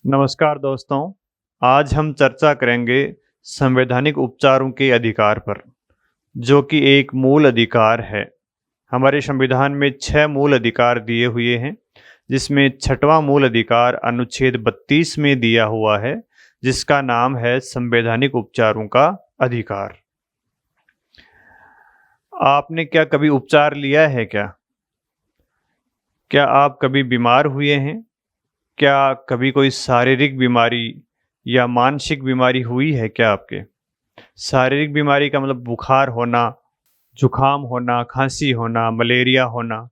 नमस्कार दोस्तों। आज हम चर्चा करेंगे संवैधानिक उपचारों के अधिकार पर, जो कि एक मूल अधिकार है। हमारे संविधान में 6 मूल अधिकार दिए हुए हैं, जिसमें 6वां मूल अधिकार अनुच्छेद 32 में दिया हुआ है, जिसका नाम है संवैधानिक उपचारों का अधिकार। आपने क्या कभी उपचार लिया है क्या? क्या आप कभी बीमार हुए हैं? क्या कभी कोई शारीरिक बीमारी या मानसिक बीमारी हुई है क्या आपके? शारीरिक बीमारी का मतलब बुखार होना, जुकाम होना, खांसी होना, मलेरिया होना।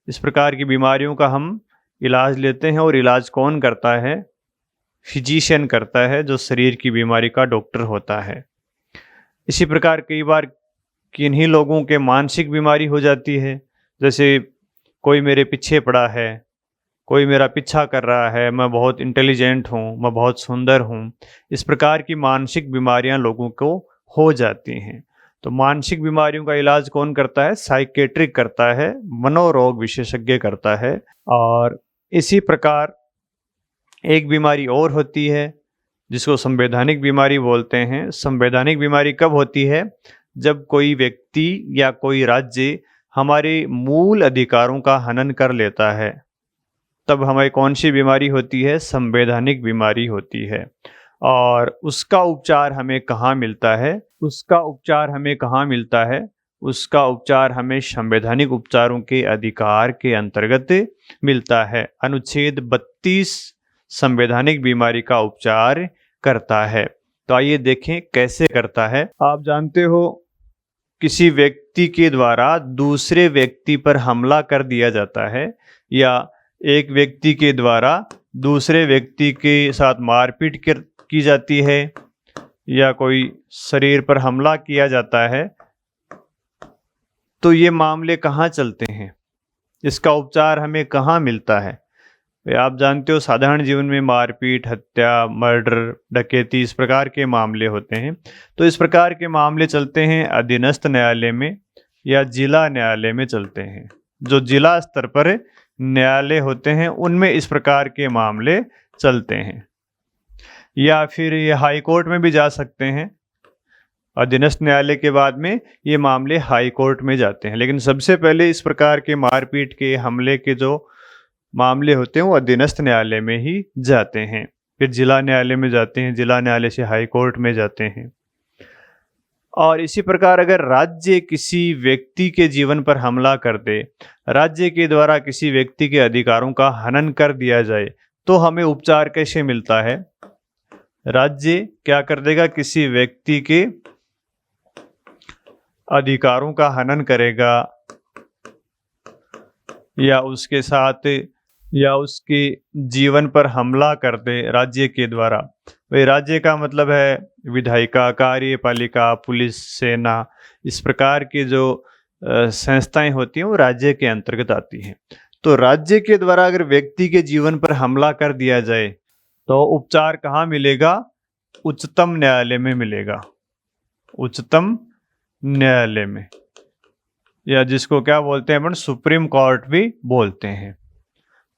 इस प्रकार की बीमारियों का हम इलाज लेते हैं, और इलाज कौन करता है? फिजिशियन करता है, जो शरीर की बीमारी का डॉक्टर होता है। इसी प्रकार कई बार किन्हीं लोगों के मानसिक बीमारी हो जाती है, जैसे कोई मेरे पीछे पड़ा है, कोई मेरा पीछा कर रहा है, मैं बहुत इंटेलिजेंट हूँ, मैं बहुत सुंदर हूँ। इस प्रकार की मानसिक बीमारियां लोगों को हो जाती हैं। तो मानसिक बीमारियों का इलाज कौन करता है? साइकेट्रिक करता है, मनोरोग विशेषज्ञ करता है। और इसी प्रकार एक बीमारी और होती है, जिसको संवैधानिक बीमारी बोलते हैं। संवैधानिक बीमारी कब होती है? जब कोई व्यक्ति या कोई राज्य हमारे मूल अधिकारों का हनन कर लेता है, तब हमें कौन सी बीमारी होती है? संवैधानिक बीमारी होती है। और उसका उपचार हमें कहाँ मिलता है? उसका उपचार हमें कहाँ मिलता है? उसका उपचार हमें संवैधानिक उपचारों के अधिकार के अंतर्गत मिलता है। अनुच्छेद 32 संवैधानिक बीमारी का उपचार करता है। तो आइए देखें कैसे करता है। आप जानते हो, किसी व्यक्ति के द्वारा दूसरे व्यक्ति पर हमला कर दिया जाता है, या एक व्यक्ति के द्वारा दूसरे व्यक्ति के साथ मारपीट की जाती है, या कोई शरीर पर हमला किया जाता है, तो ये मामले कहाँ चलते हैं? इसका उपचार हमें कहाँ मिलता है? आप जानते हो, साधारण जीवन में मारपीट, हत्या, मर्डर, डकैती, इस प्रकार के मामले होते हैं। तो इस प्रकार के मामले चलते हैं अधीनस्थ न्यायालय में या जिला न्यायालय में चलते हैं। जो जिला स्तर पर न्यायालय होते हैं, उनमें इस प्रकार के मामले चलते हैं। या फिर ये हाई कोर्ट में भी जा सकते हैं। अधीनस्थ न्यायालय के बाद में ये मामले हाई कोर्ट में जाते हैं। लेकिन सबसे पहले इस प्रकार के मारपीट के, हमले के जो मामले होते हैं, वो अधीनस्थ न्यायालय में ही जाते हैं। फिर जिला न्यायालय में जाते हैं, जिला न्यायालय से हाई कोर्ट में जाते हैं। और इसी प्रकार अगर राज्य किसी व्यक्ति के जीवन पर हमला कर दे, राज्य के द्वारा किसी व्यक्ति के अधिकारों का हनन कर दिया जाए, तो हमें उपचार कैसे मिलता है? राज्य क्या कर देगा? किसी व्यक्ति के अधिकारों का हनन करेगा, या उसके साथ, या उसके जीवन पर हमला कर दे राज्य के द्वारा। भाई, राज्य का मतलब है विधायिका, कार्यपालिका, पुलिस, सेना, इस प्रकार की जो संस्थाएं होती हैं, वो राज्य के अंतर्गत आती हैं। तो राज्य के द्वारा अगर व्यक्ति के जीवन पर हमला कर दिया जाए, तो उपचार कहाँ मिलेगा? उच्चतम न्यायालय में मिलेगा। उच्चतम न्यायालय में, या जिसको क्या बोलते हैं अपन, सुप्रीम कोर्ट भी बोलते हैं।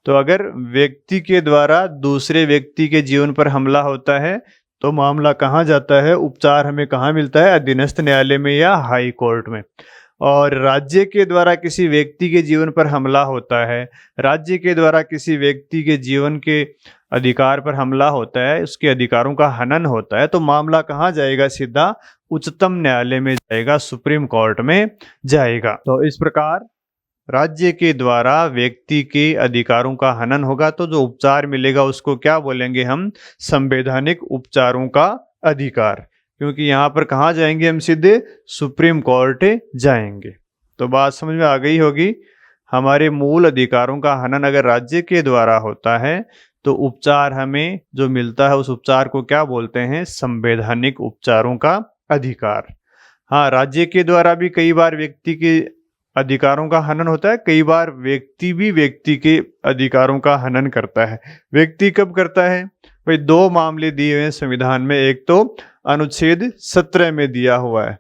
तो अगर व्यक्ति के द्वारा दूसरे व्यक्ति के जीवन पर हमला होता है, तो मामला कहाँ जाता है? उपचार हमें कहाँ मिलता है? अधीनस्थ न्यायालय में या हाई कोर्ट में। और राज्य के द्वारा किसी व्यक्ति के जीवन पर हमला होता है, राज्य के द्वारा किसी व्यक्ति के जीवन के अधिकार पर हमला होता है, उसके अधिकारों का हनन होता है, तो मामला कहाँ जाएगा? सीधा उच्चतम न्यायालय में जाएगा, सुप्रीम कोर्ट में जाएगा। तो इस प्रकार राज्य के द्वारा व्यक्ति के अधिकारों का हनन होगा, तो जो उपचार मिलेगा उसको क्या बोलेंगे हम? संवैधानिक उपचारों का अधिकार। क्योंकि यहाँ पर कहाँ जाएंगे हम? सीधे सुप्रीम कोर्ट जाएंगे। तो बात समझ में आ गई होगी। हमारे मूल अधिकारों का हनन अगर राज्य के द्वारा होता है, तो उपचार हमें जो मिलता है, उस उपचार को क्या बोलते हैं? संवैधानिक उपचारों का अधिकार। हाँ, राज्य के द्वारा भी कई बार व्यक्ति के अधिकारों का हनन होता है, कई बार व्यक्ति भी व्यक्ति के अधिकारों का हनन करता है। व्यक्ति कब करता है? भाई, 2 मामले दिए हुए हैं संविधान में। एक तो अनुच्छेद 17 में दिया हुआ है,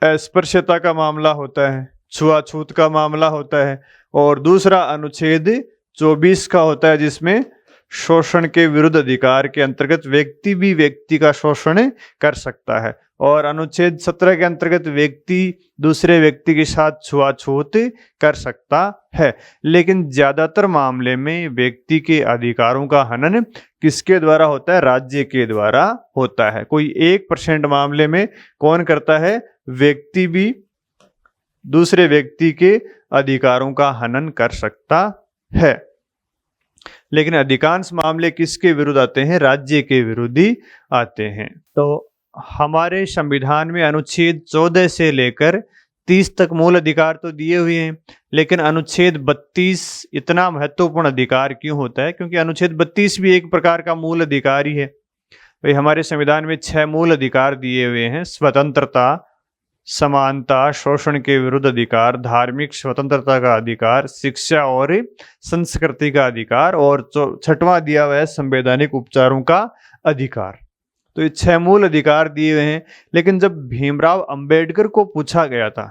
अस्पृश्यता का मामला होता है, छुआछूत का मामला होता है। और दूसरा अनुच्छेद 24 का होता है, जिसमें शोषण के विरुद्ध अधिकार के अंतर्गत व्यक्ति भी व्यक्ति का शोषण कर सकता है, और अनुच्छेद 17 के अंतर्गत व्यक्ति दूसरे व्यक्ति के साथ छुआछूत कर सकता है। लेकिन ज्यादातर मामले में व्यक्ति के अधिकारों का हनन किसके द्वारा होता है? राज्य के द्वारा होता है। कोई 1% मामले में कौन करता है? व्यक्ति भी दूसरे व्यक्ति के अधिकारों का हनन कर सकता है। लेकिन अधिकांश मामले किसके विरुद्ध आते हैं? राज्य के विरुद्ध ही आते हैं। तो हमारे संविधान में अनुच्छेद 14 से लेकर 30 तक मूल अधिकार तो दिए हुए हैं, लेकिन अनुच्छेद 32 इतना महत्वपूर्ण अधिकार क्यों होता है? क्योंकि अनुच्छेद 32 भी एक प्रकार का मूल अधिकार ही है। भाई हमारे संविधान में 6 मूल अधिकार दिए हुए हैं: स्वतंत्रता, समानता, शोषण के विरुद्ध अधिकार, धार्मिक स्वतंत्रता का अधिकार, शिक्षा और संस्कृति का अधिकार, और 6वां दिया हुआ है संवैधानिक उपचारों का अधिकार। तो ये 6 मूल अधिकार दिए हुए हैं। लेकिन जब भीमराव अंबेडकर को पूछा गया था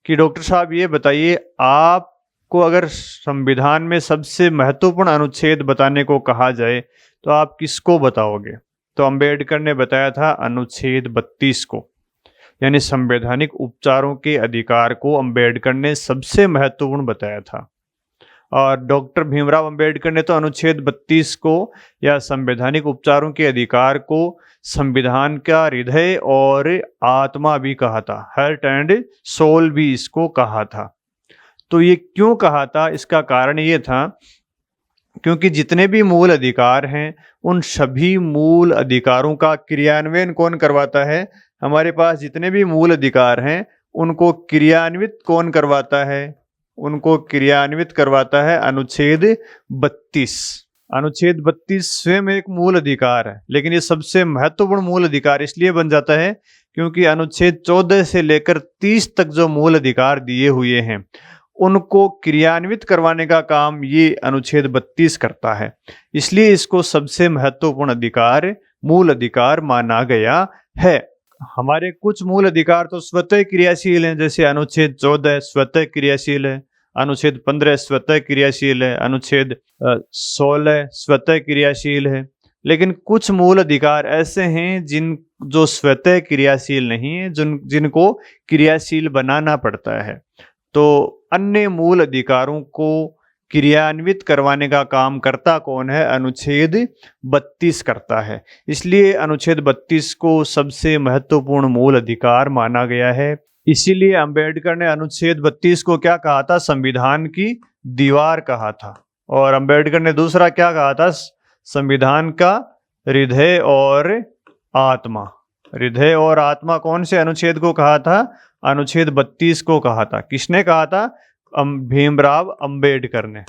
कि डॉक्टर साहब ये बताइए, आपको अगर संविधान में सबसे महत्वपूर्ण अनुच्छेद बताने को कहा जाए तो आप किसको बताओगे? तो अंबेडकर ने बताया था अनुच्छेद 32 को, यानी संवैधानिक उपचारों के अधिकार को अंबेडकर ने सबसे महत्वपूर्ण बताया था। और डॉक्टर भीमराव अंबेडकर ने तो अनुच्छेद 32 को या संवैधानिक उपचारों के अधिकार को संविधान का हृदय और आत्मा भी कहा था, हार्ट एंड सोल भी इसको कहा था। तो ये क्यों कहा था? इसका कारण ये था क्योंकि जितने भी मूल अधिकार हैं उन सभी मूल अधिकारों का क्रियान्वयन कौन करवाता है? हमारे पास जितने भी मूल अधिकार हैं उनको क्रियान्वित कौन करवाता है? उनको क्रियान्वित करवाता है अनुच्छेद 32। अनुच्छेद 32 स्वयं एक मूल अधिकार है, लेकिन ये सबसे महत्वपूर्ण मूल अधिकार इसलिए बन जाता है क्योंकि अनुच्छेद 14 से लेकर 30 तक जो मूल अधिकार दिए हुए हैं उनको क्रियान्वित करवाने का काम ये अनुच्छेद 32 करता है। इसलिए इसको सबसे महत्वपूर्ण अधिकार, मूल अधिकार माना गया है। हमारे कुछ मूल अधिकार तो स्वतः क्रियाशील हैं, जैसे अनुच्छेद 14 स्वतः क्रियाशील है, अनुच्छेद 15 स्वतः क्रियाशील है, अनुच्छेद 16 स्वतः क्रियाशील है। लेकिन कुछ मूल अधिकार ऐसे हैं जो स्वतः क्रियाशील नहीं है, जिनको क्रियाशील बनाना पड़ता है। तो अन्य मूल अधिकारों को क्रियान्वित करवाने का काम करता कौन है? अनुच्छेद 32 करता है। इसलिए अनुच्छेद 32 को सबसे महत्वपूर्ण मूल अधिकार माना गया है। इसीलिए अंबेडकर ने अनुच्छेद 32 को क्या कहा था? संविधान की दीवार कहा था। और अंबेडकर ने दूसरा क्या कहा था? संविधान का हृदय और आत्मा। हृदय और आत्मा कौन से अनुच्छेद को कहा था? अनुच्छेद 32 को कहा था। किसने कहा था? भीमराव अंबेडकर ने।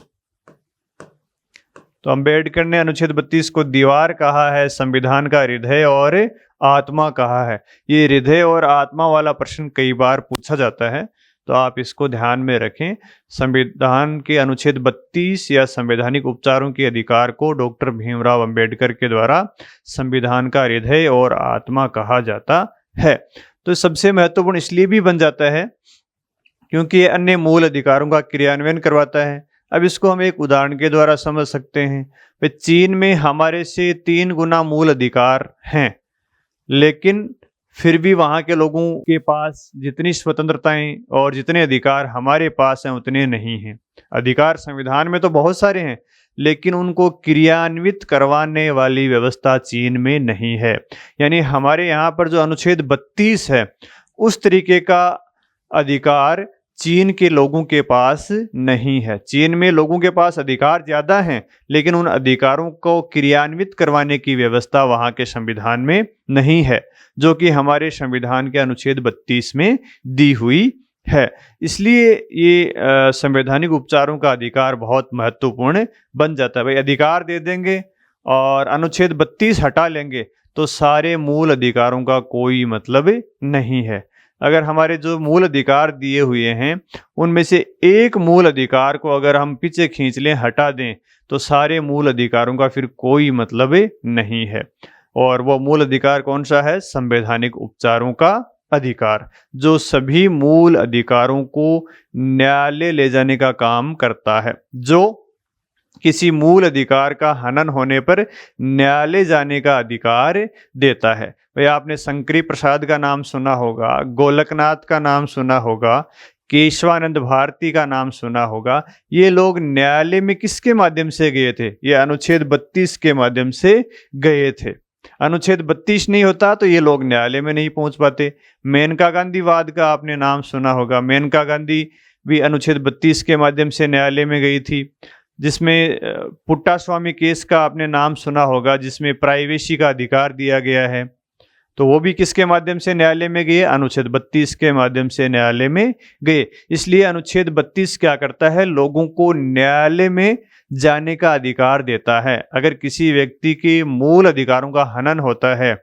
तो अंबेडकर ने अनुच्छेद 32 को दीवार कहा है, संविधान का हृदय और आत्मा कहा है। ये हृदय और आत्मा वाला प्रश्न कई बार पूछा जाता है, तो आप इसको ध्यान में रखें। संविधान के अनुच्छेद 32 या संवैधानिक उपचारों के अधिकार को डॉक्टर भीमराव अंबेडकर के द्वारा संविधान का हृदय और आत्मा कहा जाता है। तो सबसे महत्वपूर्ण इसलिए भी बन जाता है क्योंकि ये अन्य मूल अधिकारों का क्रियान्वयन करवाता है। अब इसको हम एक उदाहरण के द्वारा समझ सकते हैं। चीन में हमारे से 3 गुना मूल अधिकार हैं, लेकिन फिर भी वहाँ के लोगों के पास जितनी स्वतंत्रताएं और जितने अधिकार हमारे पास हैं उतने नहीं हैं। अधिकार संविधान में तो बहुत सारे हैं, लेकिन उनको क्रियान्वित करवाने वाली व्यवस्था चीन में नहीं है। यानी हमारे यहाँ पर जो अनुच्छेद 32 है उस तरीके का अधिकार चीन के लोगों के पास नहीं है। चीन में लोगों के पास अधिकार ज़्यादा हैं, लेकिन उन अधिकारों को क्रियान्वित करवाने की व्यवस्था वहाँ के संविधान में नहीं है, जो कि हमारे संविधान के अनुच्छेद 32 में दी हुई है। इसलिए ये संवैधानिक उपचारों का अधिकार बहुत महत्वपूर्ण बन जाता है। भाई अधिकार दे देंगे और अनुच्छेद 32 हटा लेंगे तो सारे मूल अधिकारों का कोई मतलब नहीं है। अगर हमारे जो मूल अधिकार दिए हुए हैं उनमें से एक मूल अधिकार को अगर हम पीछे खींच लें, हटा दें, तो सारे मूल अधिकारों का फिर कोई मतलब नहीं है। और वो मूल अधिकार कौन सा है? संवैधानिक उपचारों का अधिकार, जो सभी मूल अधिकारों को न्यायालय ले जाने का काम करता है, जो किसी मूल अधिकार का हनन होने पर न्यायालय जाने का अधिकार देता है। भाई आपने शंकरी प्रसाद का नाम सुना होगा, गोलकनाथ का नाम सुना होगा, केशवानंद भारती का नाम सुना होगा। ये लोग न्यायालय में किसके माध्यम से गए थे? ये अनुच्छेद 32 के माध्यम से गए थे। अनुच्छेद 32 नहीं होता तो ये लोग न्यायालय में नहीं पहुंच पाते। मेनका गांधी वाद का आपने नाम सुना होगा। मेनका गांधी भी अनुच्छेद 32 के माध्यम से न्यायालय में गई थी। जिसमें पुट्टा स्वामी केस का आपने नाम सुना होगा, जिसमें प्राइवेसी का अधिकार दिया गया है। तो वो भी किसके माध्यम से न्यायालय में गए? अनुच्छेद 32 के माध्यम से न्यायालय में गए। इसलिए अनुच्छेद 32 क्या करता है? लोगों को न्यायालय में जाने का अधिकार देता है। अगर किसी व्यक्ति के मूल अधिकारों का हनन होता है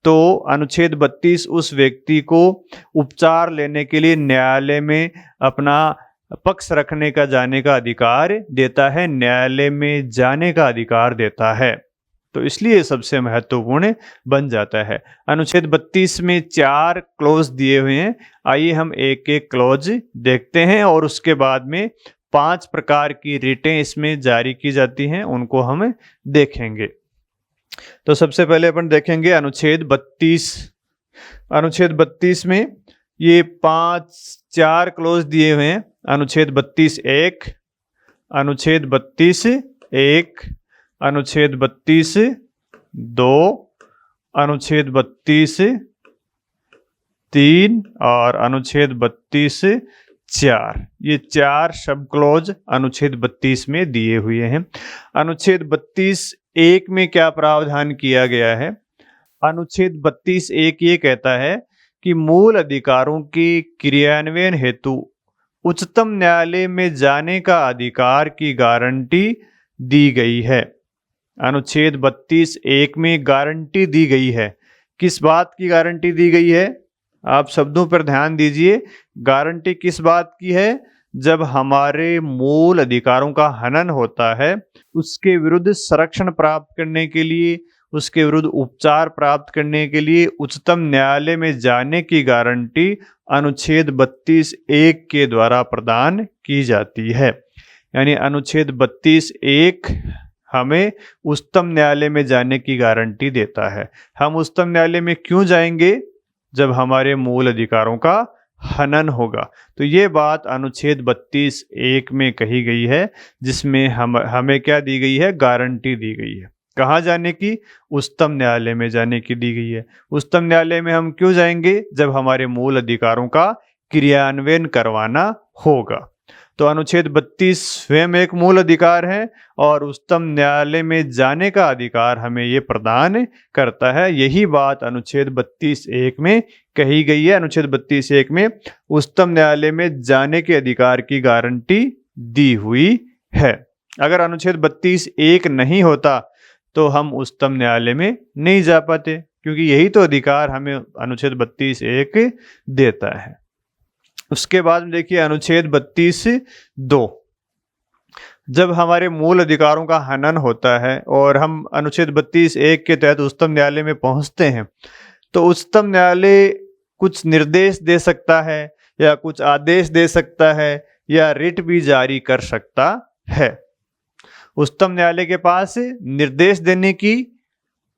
तो अनुच्छेद 32 उस व्यक्ति को उपचार लेने के लिए न्यायालय में अपना पक्ष रखने का, जाने का अधिकार देता है, न्यायालय में जाने का अधिकार देता है। तो इसलिए सबसे महत्वपूर्ण बन जाता है। अनुच्छेद 32 में 4 क्लॉज दिए हुए हैं। आइए हम एक एक क्लॉज देखते हैं और उसके बाद में 5 प्रकार की रिटें इसमें जारी की जाती हैं, उनको हम देखेंगे। तो सबसे पहले अपन देखेंगे अनुच्छेद 32। अनुच्छेद 32 में ये 4 क्लॉज दिए हुए हैं। अनुच्छेद 32(1), अनुच्छेद 32(1), अनुच्छेद 32(2), अनुच्छेद 32(3) और अनुच्छेद 32(4). ये 4 सब क्लॉज अनुच्छेद 32 में दिए हुए हैं। अनुच्छेद 32(1) में क्या प्रावधान किया गया है? अनुच्छेद 32(1) ये कहता है कि मूल अधिकारों के क्रियान्वयन हेतु उच्चतम न्यायालय में जाने का अधिकार की गारंटी दी गई है। अनुच्छेद 32(1) में गारंटी दी गई है। किस बात की गारंटी दी गई है? आप शब्दों पर ध्यान दीजिए। गारंटी किस बात की है? जब हमारे मूल अधिकारों का हनन होता है, उसके विरुद्ध संरक्षण प्राप्त करने के लिए, उसके विरुद्ध उपचार प्राप्त करने के लिए उच्चतम न्यायालय में जाने की गारंटी अनुच्छेद 32(1) के द्वारा प्रदान की जाती है। यानी अनुच्छेद 32(1) हमें उच्चतम न्यायालय में जाने की गारंटी देता है। हम उच्चतम न्यायालय में क्यों जाएंगे? जब हमारे मूल अधिकारों का हनन होगा। तो ये बात अनुच्छेद 32(1) में कही गई है, जिसमें हमें क्या दी गई है? गारंटी दी गई है। कहाँ जाने की? उच्चतम न्यायालय में जाने की दी गई है। उच्चतम न्यायालय में हम क्यों जाएंगे? जब हमारे मूल अधिकारों का क्रियान्वयन करवाना होगा। तो अनुच्छेद 32 स्वयं एक मूल अधिकार है और उच्चतम न्यायालय में जाने का अधिकार हमें ये प्रदान करता है। यही बात अनुच्छेद 32(1) में कही गई है। अनुच्छेद 32(1) में उच्चतम न्यायालय में जाने के अधिकार की गारंटी दी हुई है। अगर अनुच्छेद 32(1) नहीं होता तो हम उच्चतम न्यायालय में नहीं जा पाते, क्योंकि यही तो अधिकार हमें अनुच्छेद 32(1) देता है। उसके बाद में देखिए अनुच्छेद 32(2). जब हमारे मूल अधिकारों का हनन होता है और हम अनुच्छेद 32(1) के तहत उच्चतम न्यायालय में पहुंचते हैं, तो उच्चतम न्यायालय कुछ निर्देश दे सकता है या कुछ आदेश दे सकता है या रिट भी जारी कर सकता है। उच्चतम न्यायालय के पास निर्देश देने की,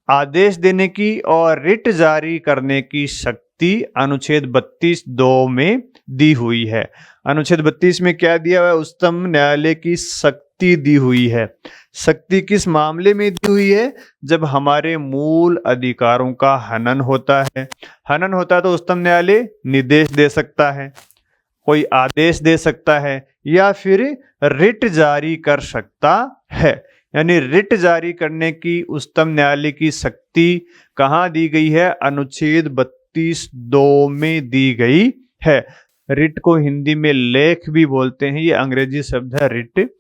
आदेश देने की और रिट जारी करने की शक्ति अनुच्छेद 32(2) में दी हुई है। अनुच्छेद 32 में क्या दिया हुआ है? उच्चतम न्यायालय की शक्ति दी हुई है। शक्ति किस मामले में दी हुई है? जब हमारे मूल अधिकारों का हनन होता है। हनन होता है तो उच्चतम न्यायालय निर्देश दे सकता है, कोई आदेश दे सकता है या फिर रिट जारी कर सकता है। यानी रिट जारी करने की उच्चतम न्यायालय की शक्ति कहाँ दी गई है? अनुच्छेद 32(2) में दी गई है। रिट को हिंदी में लेख भी बोलते हैं, ये अंग्रेजी शब्द है रिट।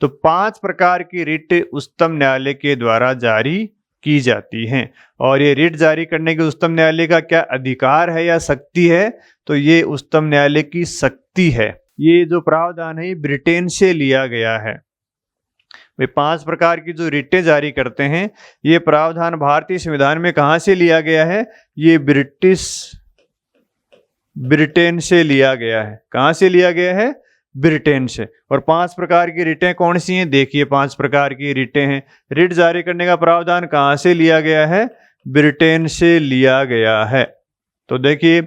तो 5 प्रकार की रिट उच्चतम न्यायालय के द्वारा जारी की जाती हैं। और ये रिट जारी करने के उच्चतम न्यायालय का क्या अधिकार है या शक्ति है? तो ये उच्चतम न्यायालय की शक्ति है। ये जो प्रावधान है ये ब्रिटेन से लिया गया है। वे 5 प्रकार की जो रिटें जारी करते हैं, ये प्रावधान भारतीय संविधान में कहाँ से लिया गया है? ये ब्रिटेन से लिया गया है। कहाँ से लिया गया है? ब्रिटेन से। और 5 प्रकार की रिटें कौन सी हैं? देखिए 5 प्रकार की रिटें हैं। रिट जारी करने का प्रावधान कहाँ से लिया गया है? ब्रिटेन से लिया गया है। तो देखिए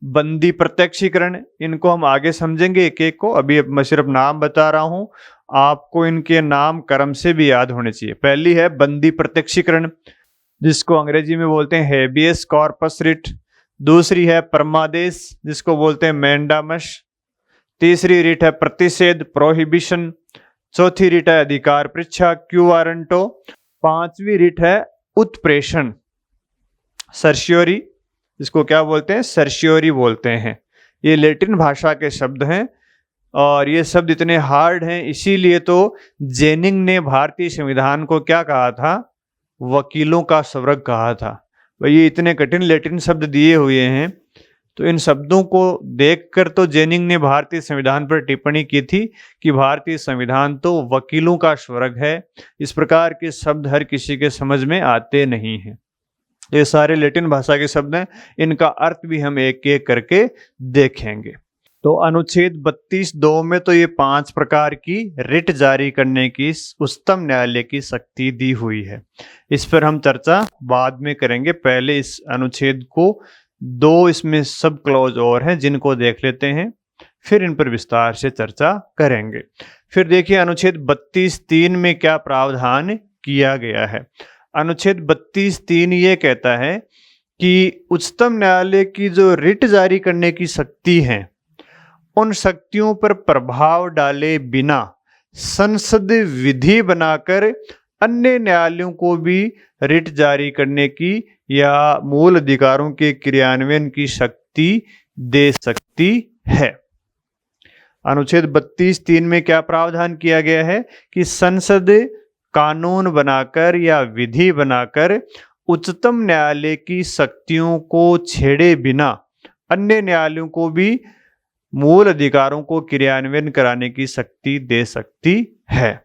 बंदी प्रत्यक्षीकरण, इनको हम आगे समझेंगे एक एक को, अभी मैं सिर्फ नाम बता रहा हूं, आपको इनके नाम क्रम से भी याद होने चाहिए। पहली है बंदी प्रत्यक्षीकरण, जिसको अंग्रेजी में बोलते हैं हेबियस कॉर्पस रिट। दूसरी है परमादेश, जिसको बोलते हैं मैंडामस। तीसरी रिट है प्रतिषेध प्रोहिबिशन। चौथी रिट है अधिकार परीक्षा क्यू वारंटो। पांचवी रिट है उत्प्रेषण सर्शियोरी, जिसको क्या बोलते हैं? सर्शियोरी बोलते हैं। ये लैटिन भाषा के शब्द हैं और ये शब्द इतने हार्ड हैं, इसीलिए तो जेनिंग ने भारतीय संविधान को क्या कहा था? वकीलों का स्वर्ग कहा था। भाई ये इतने कठिन लैटिन शब्द दिए हुए हैं, तो इन शब्दों को देखकर तो जेनिंग ने भारतीय संविधान पर टिप्पणी की थी कि भारतीय संविधान तो वकीलों का स्वर्ग है। इस प्रकार के शब्द हर किसी के समझ में आते नहीं हैं। ये सारे लैटिन भाषा के शब्द हैं, इनका अर्थ भी हम एक एक करके देखेंगे। तो अनुच्छेद 32(2) में तो ये 5 प्रकार की रिट जारी करने की उच्चतम न्यायालय की शक्ति दी हुई है। इस पर हम चर्चा बाद में करेंगे। पहले इस अनुच्छेद को 2 इसमें सब क्लॉज और हैं, जिनको देख लेते हैं, फिर इन पर विस्तार से चर्चा करेंगे। फिर देखिए अनुच्छेद 32(3) में क्या प्रावधान किया गया है। अनुच्छेद 32(3) ये कहता है कि उच्चतम न्यायालय की जो रिट जारी करने की शक्ति है, उन शक्तियों पर प्रभाव डाले बिना संसद विधि बनाकर अन्य न्यायालयों को भी रिट जारी करने की या मूल अधिकारों के क्रियान्वयन की शक्ति दे सकती है। अनुच्छेद 32(3) में क्या प्रावधान किया गया है कि संसद कानून बनाकर या विधि बनाकर उच्चतम न्यायालय की शक्तियों को छेड़े बिना अन्य न्यायालयों को भी मूल अधिकारों को क्रियान्वयन कराने की शक्ति दे सकती है।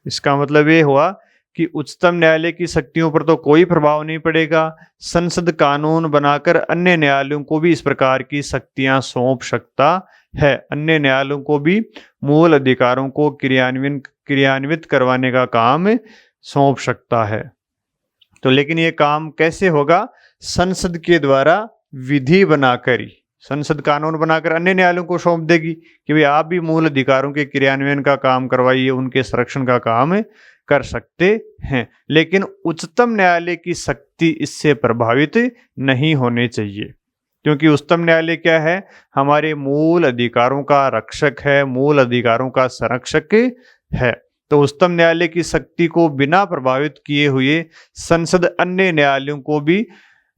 इसका मतलब ये हुआ कि उच्चतम न्यायालय की शक्तियों पर तो कोई प्रभाव नहीं पड़ेगा। संसद कानून बनाकर अन्य न्यायालयों को भी इस प्रकार की शक्तियां सौंप सकता है। अन्य न्यायालयों को भी मूल अधिकारों को क्रियान्वित करवाने का काम सौंप सकता है। तो लेकिन ये काम कैसे होगा? संसद के द्वारा विधि बनाकर ही। संसद कानून बनाकर अन्य न्यायालयों को सौंप देगी कि भाई आप भी मूल अधिकारों के क्रियान्वयन का काम करवाइए, उनके संरक्षण का काम कर सकते हैं। लेकिन उच्चतम न्यायालय की शक्ति इससे प्रभावित नहीं होनी चाहिए, क्योंकि उच्चतम न्यायालय क्या है? हमारे मूल अधिकारों का रक्षक है, मूल अधिकारों का संरक्षक है। तो उच्चतम न्यायालय की शक्ति को बिना प्रभावित किए हुए संसद अन्य न्यायालयों को भी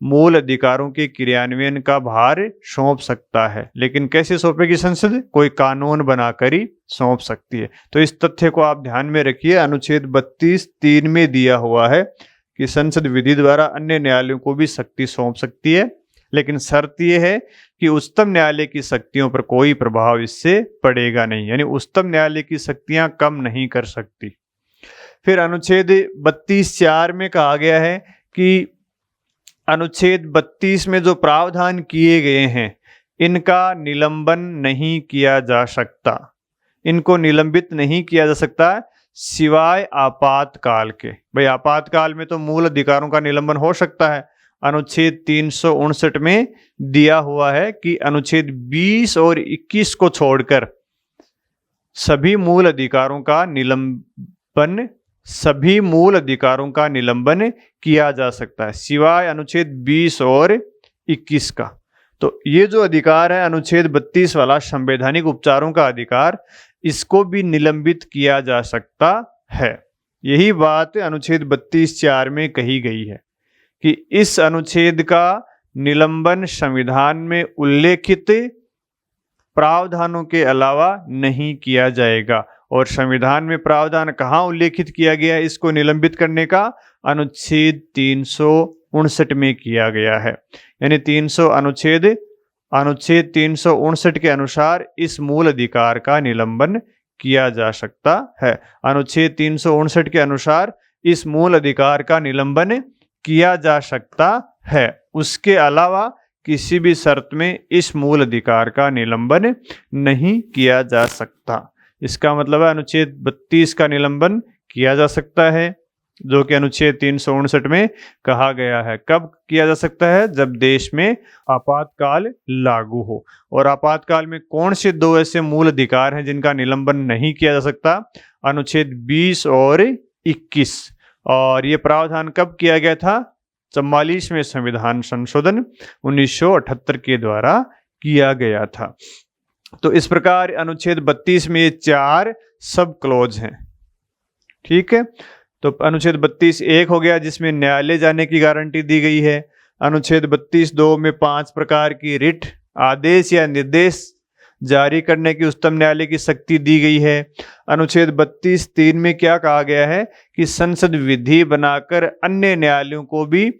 मूल अधिकारों के क्रियान्वयन का भार सौंप सकता है। लेकिन कैसे सौंपेगी संसद? कोई कानून बनाकर ही सौंप सकती है। तो इस तथ्य को आप ध्यान में रखिए। अनुच्छेद 32(3) में दिया हुआ है कि संसद विधि द्वारा अन्य न्यायालयों को भी शक्ति सौंप सकती है, लेकिन शर्त यह है कि उच्चतम न्यायालय की शक्तियों पर कोई प्रभाव इससे पड़ेगा नहीं, यानी उच्चतम न्यायालय की शक्तियां कम नहीं कर सकती। फिर अनुच्छेद 32(4) में कहा गया है कि अनुच्छेद 32 में जो प्रावधान किए गए हैं, इनका निलंबन नहीं किया जा सकता। इनको निलंबित नहीं किया जा सकता सिवाय आपातकाल के। भाई आपातकाल में तो मूल अधिकारों का निलंबन हो सकता है। अनुच्छेद 359 में दिया हुआ है कि अनुच्छेद 20 और 21 को छोड़कर सभी मूल अधिकारों का निलंबन किया जा सकता है, सिवाय अनुच्छेद 20 और 21 का। तो ये जो अधिकार है अनुच्छेद 32 वाला, संवैधानिक उपचारों का अधिकार, इसको भी निलंबित किया जा सकता है। यही बात अनुच्छेद 32(4) में कही गई है कि इस अनुच्छेद का निलंबन संविधान में उल्लेखित प्रावधानों के अलावा नहीं किया जाएगा। और संविधान में प्रावधान कहाँ उल्लेखित किया गया है इसको निलंबित करने का? अनुच्छेद 359 में किया गया है। यानी अनुच्छेद 359 के अनुसार इस मूल अधिकार का निलंबन किया जा सकता है। अनुच्छेद 359 के अनुसार इस मूल अधिकार का निलंबन किया जा सकता है। उसके अलावा किसी भी शर्त में इस मूल अधिकार का निलंबन नहीं किया जा सकता। इसका मतलब है अनुच्छेद 32 का निलंबन किया जा सकता है, जो कि अनुच्छेद 359 में कहा गया है। कब किया जा सकता है? जब देश में आपातकाल लागू हो। और आपातकाल में कौन से दो ऐसे मूल अधिकार हैं जिनका निलंबन नहीं किया जा सकता? अनुच्छेद 20 और 21। और ये प्रावधान कब किया गया था? 44वें संविधान संशोधन 1978 के द्वारा किया गया था। तो इस प्रकार अनुच्छेद 32 में ये 4 सब क्लॉज हैं। ठीक है, तो अनुच्छेद 32(1) हो गया जिसमें न्यायालय जाने की गारंटी दी गई है। अनुच्छेद 32(2) में 5 प्रकार की रिट, आदेश या निर्देश जारी करने की उच्चतम न्यायालय की शक्ति दी गई है। अनुच्छेद 32(3) में क्या कहा गया है कि संसद विधि बनाकर अन्य न्यायालयों को भी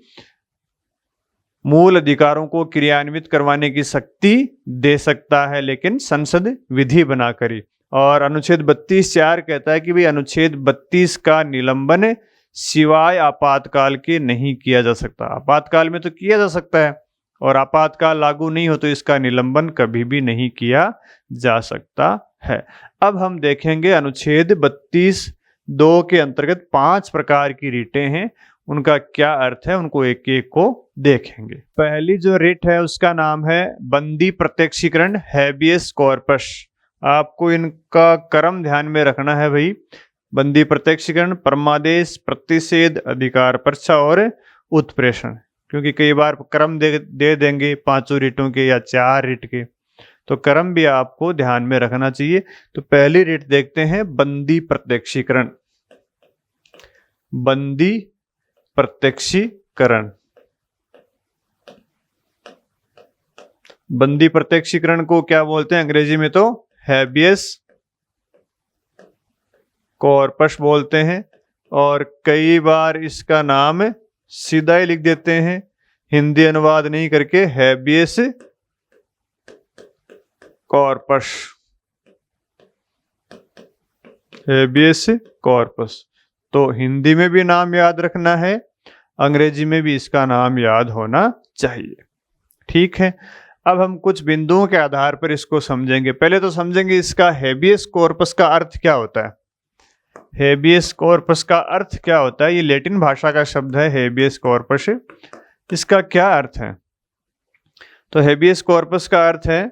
मूल अधिकारों को क्रियान्वित करवाने की शक्ति दे सकता है, लेकिन संसद विधि बनाकर ही। और अनुच्छेद 32(4) कहता है कि भाई अनुच्छेद 32 का निलंबन सिवाय आपातकाल के नहीं किया जा सकता। आपातकाल में तो किया जा सकता है, और आपातकाल लागू नहीं हो तो इसका निलंबन कभी भी नहीं किया जा सकता है। अब हम देखेंगे अनुच्छेद 32(2) के अंतर्गत 5 प्रकार की रिटें हैं, उनका क्या अर्थ है, उनको एक एक को देखेंगे। पहली जो रिट है उसका नाम है बंदी प्रत्यक्षीकरण, हैबियस कॉर्पस। आपको इनका क्रम ध्यान में रखना है भाई। बंदी प्रत्यक्षीकरण, परमादेश, प्रतिषेध, अधिकार पर्चा और उत्प्रेषण, क्योंकि कई बार क्रम दे देंगे 5 रिटों के या 4 रिट के, तो क्रम भी आपको ध्यान में रखना चाहिए। तो पहली रिट देखते हैं बंदी प्रत्यक्षीकरण। बंदी प्रत्यक्षीकरण, बंदी प्रत्यक्षीकरण को क्या बोलते हैं अंग्रेजी में? तो हैबियस कॉर्पस बोलते हैं, और कई बार इसका नाम सीधा ही लिख देते हैं, हिंदी अनुवाद नहीं करके, हैबियस कॉर्पस। Habeas corpus. तो हिंदी में भी नाम याद रखना है, अंग्रेजी में भी इसका नाम याद होना चाहिए। ठीक है, अब हम कुछ बिंदुओं के आधार पर इसको समझेंगे। पहले तो समझेंगे इसका हैबियस कॉर्पस का अर्थ क्या होता है। हैबियस कॉर्पस का अर्थ क्या होता है? ये लैटिन भाषा का शब्द है हैबियस कॉर्पस। इसका क्या अर्थ है? तो हैबियस कॉर्पस का अर्थ है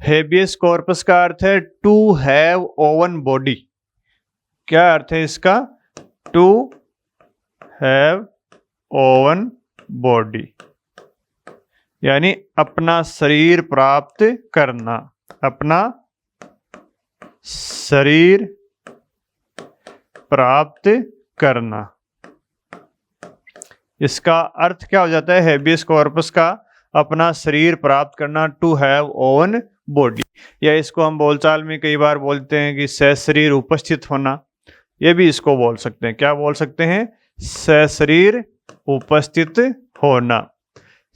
हैबियस कॉर्पस का अर्थ है टू हैव ओवन बॉडी। क्या अर्थ है इसका? टू हैव ओवन बॉडी, यानी अपना शरीर प्राप्त करना, अपना शरीर प्राप्त करना। इसका अर्थ क्या हो जाता है हैबियस कॉर्पस का? अपना शरीर प्राप्त करना, टू हैव ओवन बॉडी। या इसको हम बोलचाल में कई बार बोलते हैं कि सशरीर उपस्थित होना, ये भी इसको बोल सकते हैं। क्या बोल सकते हैं? सशरीर उपस्थित होना।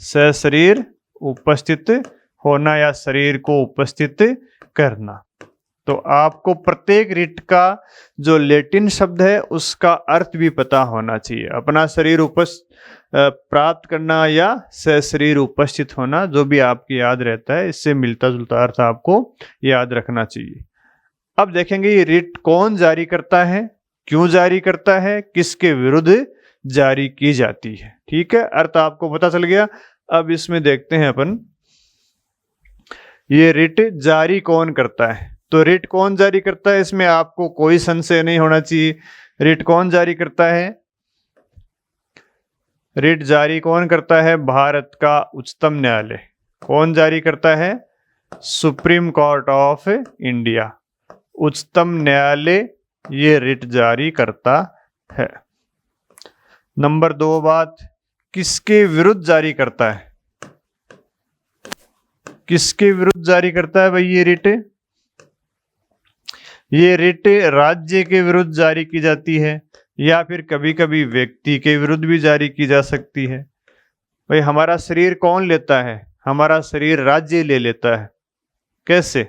सशरीर उपस्थित होना या शरीर को उपस्थित करना। तो आपको प्रत्येक रिट का जो लैटिन शब्द है उसका अर्थ भी पता होना चाहिए। अपना शरीर प्राप्त करना या सशरीर उपस्थित होना, जो भी आपकी याद रहता है, इससे मिलता जुलता अर्थ आपको याद रखना चाहिए। अब देखेंगे ये रिट कौन जारी करता है, क्यों जारी करता है, किसके विरुद्ध जारी की जाती है। ठीक है, अर्थ आपको पता चल गया। अब इसमें देखते हैं अपन ये रिट जारी कौन करता है। तो रिट कौन जारी करता है, इसमें आपको कोई संशय नहीं होना चाहिए। रिट कौन जारी करता है? रिट जारी कौन करता है? भारत का उच्चतम न्यायालय। कौन जारी करता है? सुप्रीम कोर्ट ऑफ इंडिया, उच्चतम न्यायालय ये रिट जारी करता है। नंबर 2 बात, किसके विरुद्ध जारी करता है? किसके विरुद्ध जारी करता है भाई ये रिट? ये रिट राज्य के विरुद्ध जारी की जाती है, या फिर कभी कभी व्यक्ति के विरुद्ध भी जारी की जा सकती है। भाई हमारा शरीर कौन लेता है? हमारा शरीर राज्य ले लेता है। कैसे?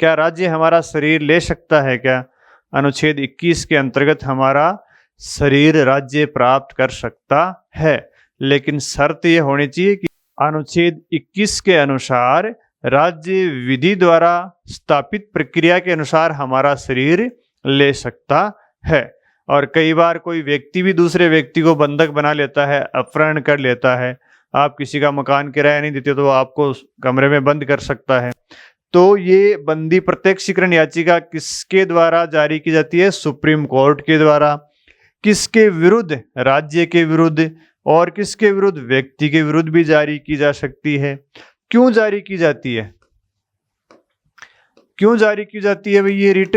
क्या राज्य हमारा शरीर ले सकता है क्या? अनुच्छेद 21 के अंतर्गत हमारा शरीर राज्य प्राप्त कर सकता है, लेकिन शर्त यह होनी चाहिए कि अनुच्छेद 21 के अनुसार राज्य विधि द्वारा स्थापित प्रक्रिया के अनुसार हमारा शरीर ले सकता है। और कई बार कोई व्यक्ति भी दूसरे व्यक्ति को बंधक बना लेता है, अपहरण कर लेता है। आप किसी का मकान किराया नहीं देते तो आपको उस कमरे में बंद कर सकता है। तो ये बंदी प्रत्यक्षीकरण याचिका किसके द्वारा जारी की जाती है? सुप्रीम कोर्ट के द्वारा। किसके विरुद्ध? राज्य के विरुद्ध। और किसके विरुद्ध? व्यक्ति के विरुद्ध भी जारी की जा सकती है। क्यों जारी की जाती है? क्यों जारी की जाती है भाई ये रिट?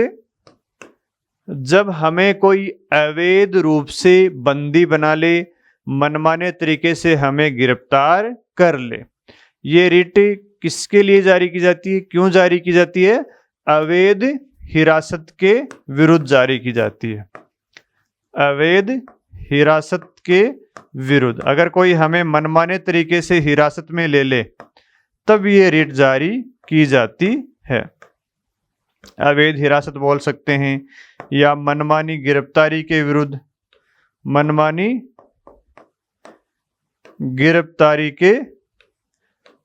जब हमें कोई अवैध रूप से बंदी बना ले, मनमाने तरीके से हमें गिरफ्तार कर ले। ये रिट किसके लिए जारी की जाती है? क्यों जारी की जाती है? अवैध हिरासत के विरुद्ध जारी की जाती है। अवैध हिरासत के विरुद्ध। अगर कोई हमें मनमाने तरीके से हिरासत में ले ले तब ये रिट जारी की जाती है। अवैध हिरासत बोल सकते हैं या मनमानी गिरफ्तारी के विरुद्ध। मनमानी गिरफ्तारी के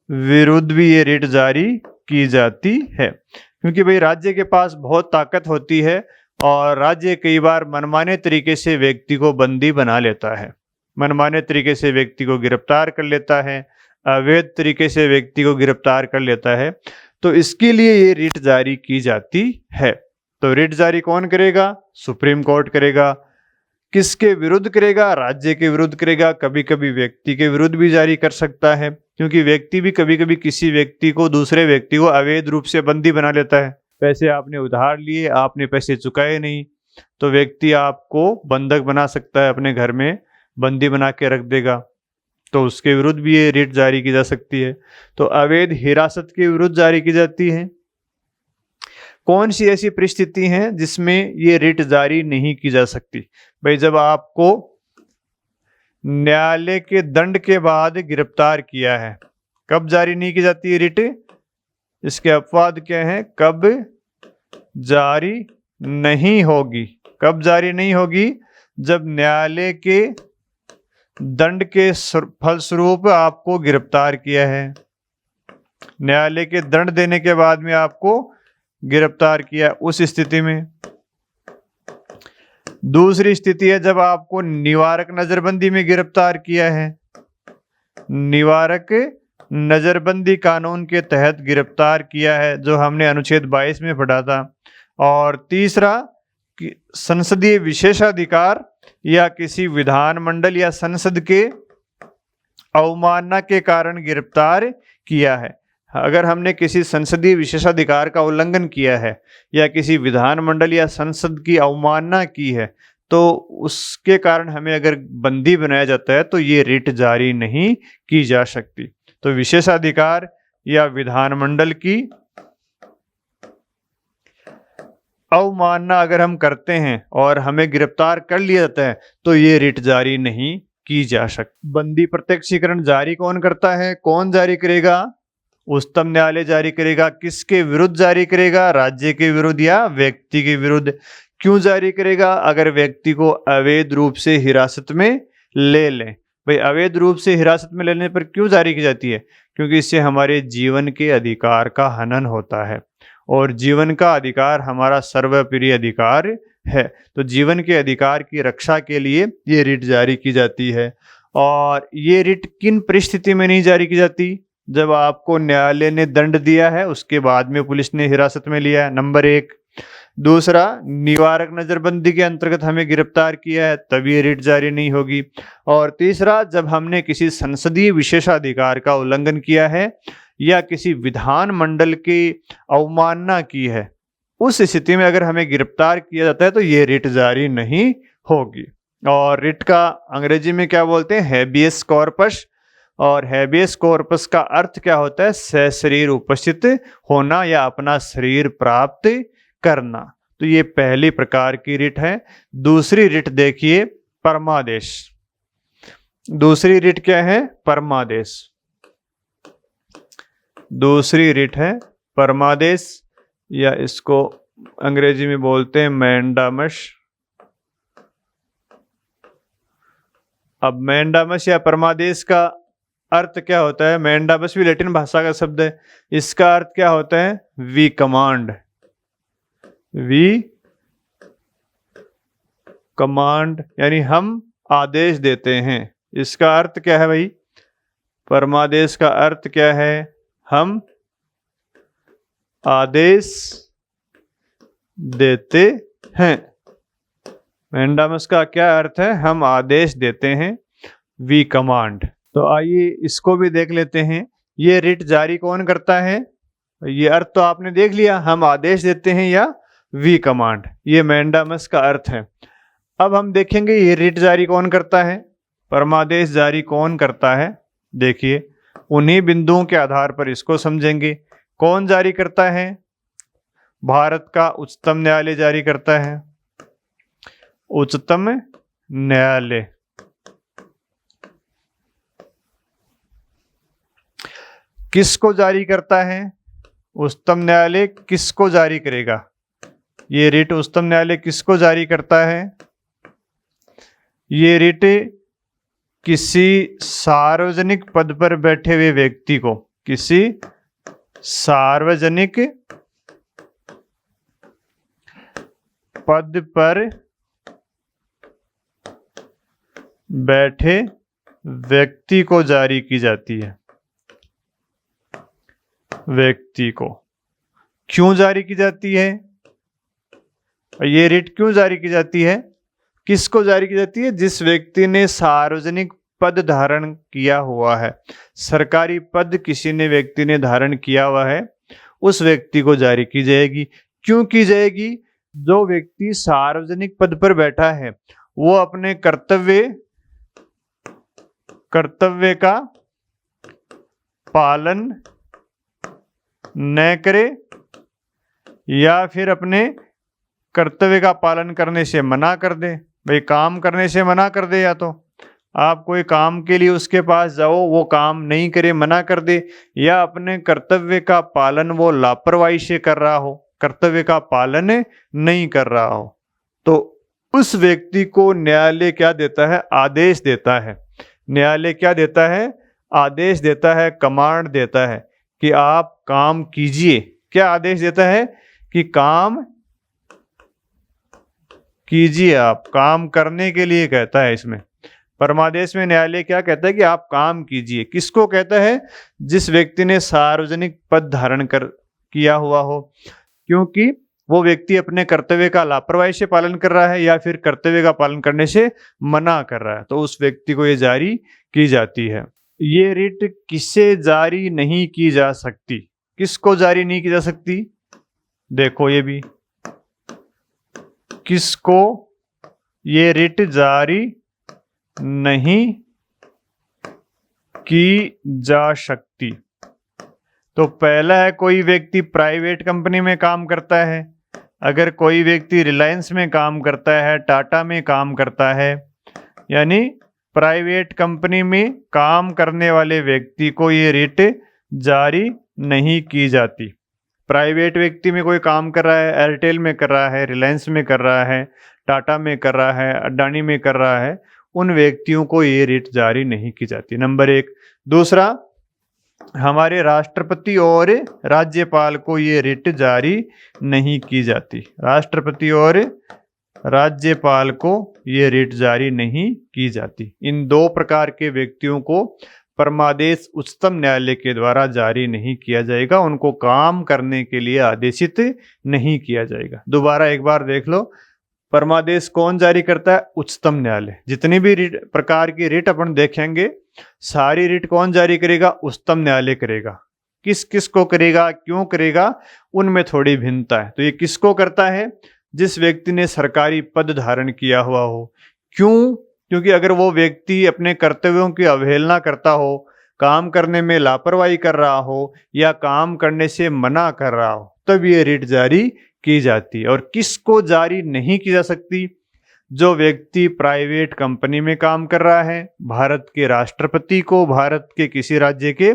विरुद्ध भी ये रिट जारी की जाती है, क्योंकि भाई राज्य के पास बहुत ताकत होती है और राज्य कई बार मनमाने तरीके से व्यक्ति को बंदी बना लेता है, मनमाने तरीके से व्यक्ति को गिरफ्तार कर लेता है, अवैध तरीके से व्यक्ति को गिरफ्तार कर लेता है। तो इसके लिए ये रिट जारी की जाती है। तो रिट जारी कौन करेगा? सुप्रीम कोर्ट करेगा। किसके विरुद्ध करेगा? राज्य के विरुद्ध करेगा। कभी कभी व्यक्ति के विरुद्ध भी जारी कर सकता है, क्योंकि व्यक्ति भी कभी कभी किसी व्यक्ति को, दूसरे व्यक्ति को अवैध रूप से बंदी बना लेता है। पैसे आपने उधार लिए, आपने पैसे चुकाए नहीं, तो व्यक्ति आपको बंधक बना सकता है, अपने घर में बंदी बना के रख देगा। तो उसके विरुद्ध भी ये रिट जारी की जा सकती है। तो अवैध हिरासत के विरुद्ध जारी की जाती है। कौन सी ऐसी परिस्थिति है जिसमें ये रिट जारी नहीं की जा सकती? भाई जब आपको न्यायालय के दंड के बाद गिरफ्तार किया है, कब जारी नहीं की जाती है रिट? इसके अपवाद क्या है? कब जारी नहीं होगी? कब जारी नहीं होगी? जब न्यायालय के दंड के फलस्वरूप आपको गिरफ्तार किया है, न्यायालय के दंड देने के बाद में आपको गिरफ्तार किया, उस स्थिति में। दूसरी स्थिति है जब आपको निवारक नजरबंदी में गिरफ्तार किया है, निवारक नजरबंदी कानून के तहत गिरफ्तार किया है, जो हमने अनुच्छेद 22 में पढ़ा था। और तीसरा, संसदीय विशेषाधिकार या किसी विधानमंडल या संसद के अवमानना के कारण गिरफ्तार किया है। अगर हमने किसी संसदीय विशेषाधिकार का उल्लंघन किया है या किसी विधानमंडल या संसद की अवमानना की है, तो उसके कारण हमें अगर बंदी बनाया जाता है तो ये रिट जारी नहीं की जा सकती। तो विशेषाधिकार या विधानमंडल की अवमानना अगर हम करते हैं और हमें गिरफ्तार कर लिया जाता है तो ये रिट जारी नहीं की जा सकती। बंदी प्रत्यक्षीकरण जारी कौन करता है? कौन जारी करेगा? उच्चतम न्यायालय जारी करेगा। किसके विरुद्ध जारी करेगा? राज्य के विरुद्ध या व्यक्ति के विरुद्ध। क्यों जारी करेगा? अगर व्यक्ति को अवैध रूप से हिरासत में ले लें। भाई अवैध रूप से हिरासत में लेने पर क्यों जारी की जाती है? क्योंकि इससे हमारे जीवन के अधिकार का हनन होता है, और जीवन का अधिकार हमारा सर्वोपरि अधिकार है। तो जीवन के अधिकार की रक्षा के लिए ये रिट जारी की जाती है। और ये रिट किन परिस्थिति में नहीं जारी की जाती? जब आपको न्यायालय ने दंड दिया है, उसके बाद में पुलिस ने हिरासत में लिया है, नंबर 1। दूसरा, निवारक नजरबंदी के अंतर्गत हमें गिरफ्तार किया है, तब ये रिट जारी नहीं होगी। और तीसरा, जब हमने किसी संसदीय विशेषाधिकार का उल्लंघन किया है या किसी विधानमंडल की अवमानना की है, उस स्थिति में अगर हमें गिरफ्तार किया जाता है तो ये रिट जारी नहीं होगी। और रिट का अंग्रेजी में क्या बोलते हैं? Habeas corpus. और हैबियस कॉर्पस का अर्थ क्या होता है? सशरीर उपस्थित होना या अपना शरीर प्राप्त करना। तो ये पहली प्रकार की रिट है। दूसरी रिट देखिए, परमादेश। दूसरी रिट क्या है? परमादेश। दूसरी रिट है परमादेश, या इसको अंग्रेजी में बोलते हैं मैंडामस। अब मैंडामस या परमादेश का अर्थ क्या होता है? मैंडामस भी लैटिन भाषा का शब्द है। इसका अर्थ क्या होता है? We command. वी कमांड यानी हम आदेश देते हैं। इसका अर्थ क्या है भाई? परमादेश का अर्थ क्या है? हम आदेश देते हैं। मैंडामस का क्या अर्थ है? हम आदेश देते हैं। We command. तो आइए इसको भी देख लेते हैं। ये रिट जारी कौन करता है? ये अर्थ तो आपने देख लिया, हम आदेश देते हैं या वी कमांड। ये मैंडामस का अर्थ है। अब हम देखेंगे ये रिट जारी कौन करता है, परमादेश जारी कौन करता है। देखिए, उन्हीं बिंदुओं के आधार पर इसको समझेंगे। कौन जारी करता है? भारत का उच्चतम न्यायालय जारी करता है। उच्चतम न्यायालय। किसको जारी करता है? उच्चतम न्यायालय किसको जारी करेगा? ये रिट उच्चतम न्यायालय किसको जारी करता है? ये रिट किसी सार्वजनिक पद पर बैठे हुए व्यक्ति को, किसी सार्वजनिक पद पर बैठे व्यक्ति को जारी की जाती है। व्यक्ति को क्यों जारी की जाती है? ये रिट क्यों जारी की जाती है? किसको जारी की जाती है? जिस व्यक्ति ने सार्वजनिक पद धारण किया हुआ है, सरकारी पद किसी ने व्यक्ति ने धारण किया हुआ है, उस व्यक्ति को जारी की जाएगी। क्यों की जाएगी? जो व्यक्ति सार्वजनिक पद पर बैठा है वो अपने कर्तव्य का पालन न करे या फिर अपने कर्तव्य का पालन करने से मना कर दे। भाई काम करने से मना कर दे, या तो आप कोई काम के लिए उसके पास जाओ, वो काम नहीं करे, मना कर दे, या अपने कर्तव्य का पालन वो लापरवाही से कर रहा हो, कर्तव्य का पालन नहीं कर रहा हो, तो उस व्यक्ति को न्यायालय क्या देता है? आदेश देता है। न्यायालय क्या देता है? आदेश देता है, कमांड देता है कि आप काम कीजिए। क्या आदेश देता है? कि काम कीजिए, आप काम करने के लिए कहता है। इसमें परमादेश में न्यायालय क्या कहता है? कि आप काम कीजिए। किसको कहता है? जिस व्यक्ति ने सार्वजनिक पद धारण किया हुआ हो, क्योंकि वो व्यक्ति अपने कर्तव्य का लापरवाही से पालन कर रहा है या फिर कर्तव्य का पालन करने से मना कर रहा है, तो उस व्यक्ति को ये जारी की जाती है। ये रिट किसे जारी नहीं की जा सकती? किसको जारी नहीं की जा सकती? देखो, ये भी किसको ये रिट जारी नहीं की जा सकती? तो पहला है, कोई व्यक्ति प्राइवेट कंपनी में काम करता है। अगर कोई व्यक्ति रिलायंस में काम करता है, टाटा में काम करता है, यानी प्राइवेट कंपनी में काम करने वाले व्यक्ति को ये रिट जारी नहीं की जाती। प्राइवेट व्यक्ति में कोई काम कर रहा है, एयरटेल में कर रहा है, रिलायंस में कर रहा है, टाटा में कर रहा है, अडानी में कर रहा है, उन व्यक्तियों को ये रिट जारी नहीं की जाती। नंबर एक। दूसरा, हमारे राष्ट्रपति और राज्यपाल को ये रिट जारी नहीं की जाती। राष्ट्रपति और राज्यपाल को ये रिट जारी नहीं की जाती। इन दो प्रकार के व्यक्तियों को परमादेश उच्चतम न्यायालय के द्वारा जारी नहीं किया जाएगा, उनको काम करने के लिए आदेशित नहीं किया जाएगा। दोबारा एक बार देख लो, परमादेश कौन जारी करता है? उच्चतम न्यायालय। जितनी भी प्रकार की रिट अपन देखेंगे, सारी रिट कौन जारी करेगा? उच्चतम न्यायालय करेगा। किस किस को करेगा, क्यों करेगा, उनमें थोड़ी भिन्नता है। तो ये किसको करता है? जिस व्यक्ति ने सरकारी पद धारण किया हुआ हो। क्यों? क्योंकि अगर वो व्यक्ति अपने कर्तव्यों की अवहेलना करता हो, काम करने में लापरवाही कर रहा हो या काम करने से मना कर रहा हो, तब ये रिट जारी की जाती है। और किसको जारी नहीं की जा सकती? जो व्यक्ति प्राइवेट कंपनी में काम कर रहा है, भारत के राष्ट्रपति को, भारत के किसी राज्य के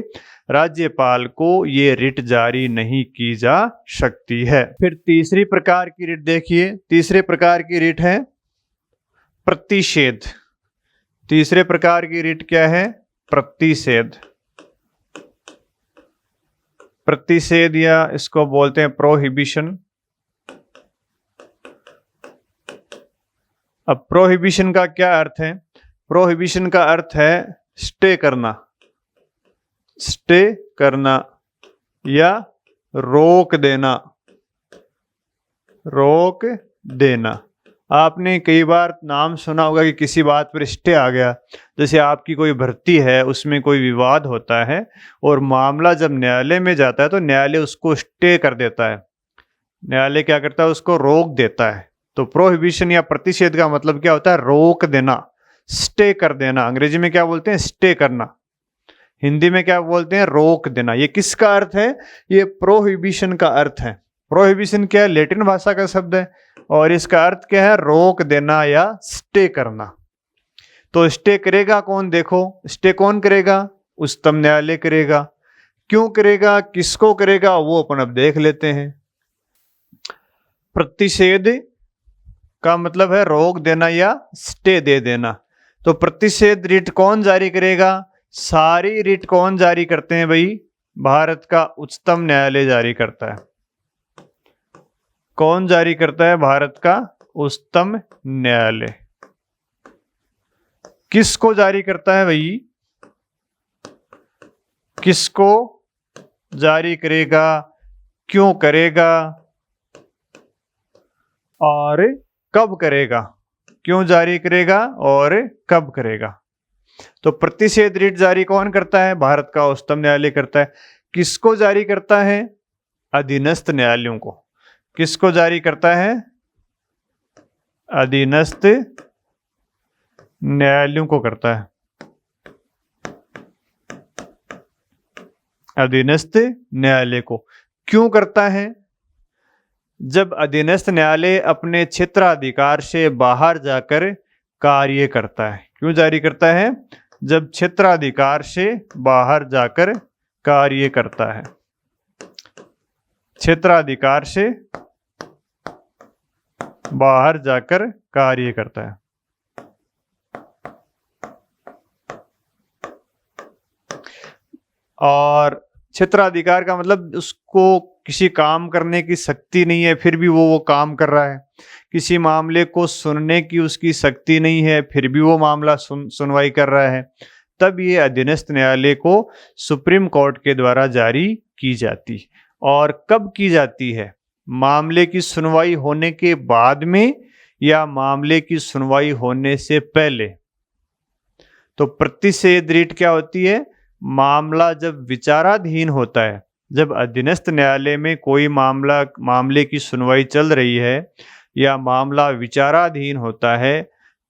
राज्यपाल को ये रिट जारी नहीं की जा सकती है। फिर तीसरी प्रकार की रिट देखिए। तीसरे प्रकार की रिट है प्रतिषेध। तीसरे प्रकार की रिट क्या है? प्रतिषेध। प्रतिषेध या इसको बोलते हैं प्रोहिबिशन। अब प्रोहिबिशन का क्या अर्थ है? प्रोहिबिशन का अर्थ है स्टे करना, स्टे करना या रोक देना, रोक देना। आपने कई बार नाम सुना होगा कि किसी बात पर स्टे आ गया। जैसे आपकी कोई भर्ती है, उसमें कोई विवाद होता है और मामला जब न्यायालय में जाता है तो न्यायालय उसको स्टे कर देता है। न्यायालय क्या करता है? उसको रोक देता है। तो प्रोहिबिशन या प्रतिषेध का मतलब क्या होता है? रोक देना, स्टे कर देना। अंग्रेजी में क्या बोलते हैं? स्टे करना। हिंदी में क्या बोलते हैं? रोक देना। ये किसका अर्थ है? ये प्रोहिबिशन का अर्थ है। प्रोहिबिशन क्या है? लैटिन भाषा का शब्द है और इसका अर्थ क्या है? रोक देना या स्टे करना। तो स्टे करेगा कौन? देखो, स्टे कौन करेगा? उच्चतम न्यायालय करेगा। क्यों करेगा, किसको करेगा, वो अपन अब देख लेते हैं। प्रतिषेध का मतलब है रोक देना या स्टे दे देना। तो प्रतिषेध रिट कौन जारी करेगा? सारी रिट कौन जारी करते हैं भाई? भारत का उच्चतम न्यायालय जारी करता है। कौन जारी करता है? भारत का उच्चतम न्यायालय। किसको जारी करता है भाई? किसको जारी करेगा, क्यों करेगा और कब करेगा? क्यों जारी करेगा और कब करेगा? तो प्रतिषेध रिट जारी कौन करता है? भारत का उच्चतम न्यायालय करता है। किसको जारी करता है? अधीनस्थ न्यायालयों को। किसको जारी करता है? अधीनस्थ न्यायालयों को करता है। अधीनस्थ न्यायालय को क्यों करता है? जब अधीनस्थ न्यायालय अपने क्षेत्राधिकार से बाहर जाकर कार्य करता है। क्यों जारी करता है? जब क्षेत्राधिकार से बाहर जाकर कार्य करता है। क्षेत्राधिकार से बाहर जाकर कार्य करता है। और क्षेत्राधिकार का मतलब उसको किसी काम करने की शक्ति नहीं है फिर भी वो काम कर रहा है। किसी मामले को सुनने की उसकी शक्ति नहीं है फिर भी वो मामला सुनवाई कर रहा है। तब ये अधीनस्थ न्यायालय को सुप्रीम कोर्ट के द्वारा जारी की जाती। और कब की जाती है? मामले की सुनवाई होने के बाद में या मामले की सुनवाई होने से पहले। तो प्रतिषेध रिट क्या होती है? मामला जब विचाराधीन होता है, जब अधीनस्थ न्यायालय में कोई मामले की सुनवाई चल रही है या मामला विचाराधीन होता है,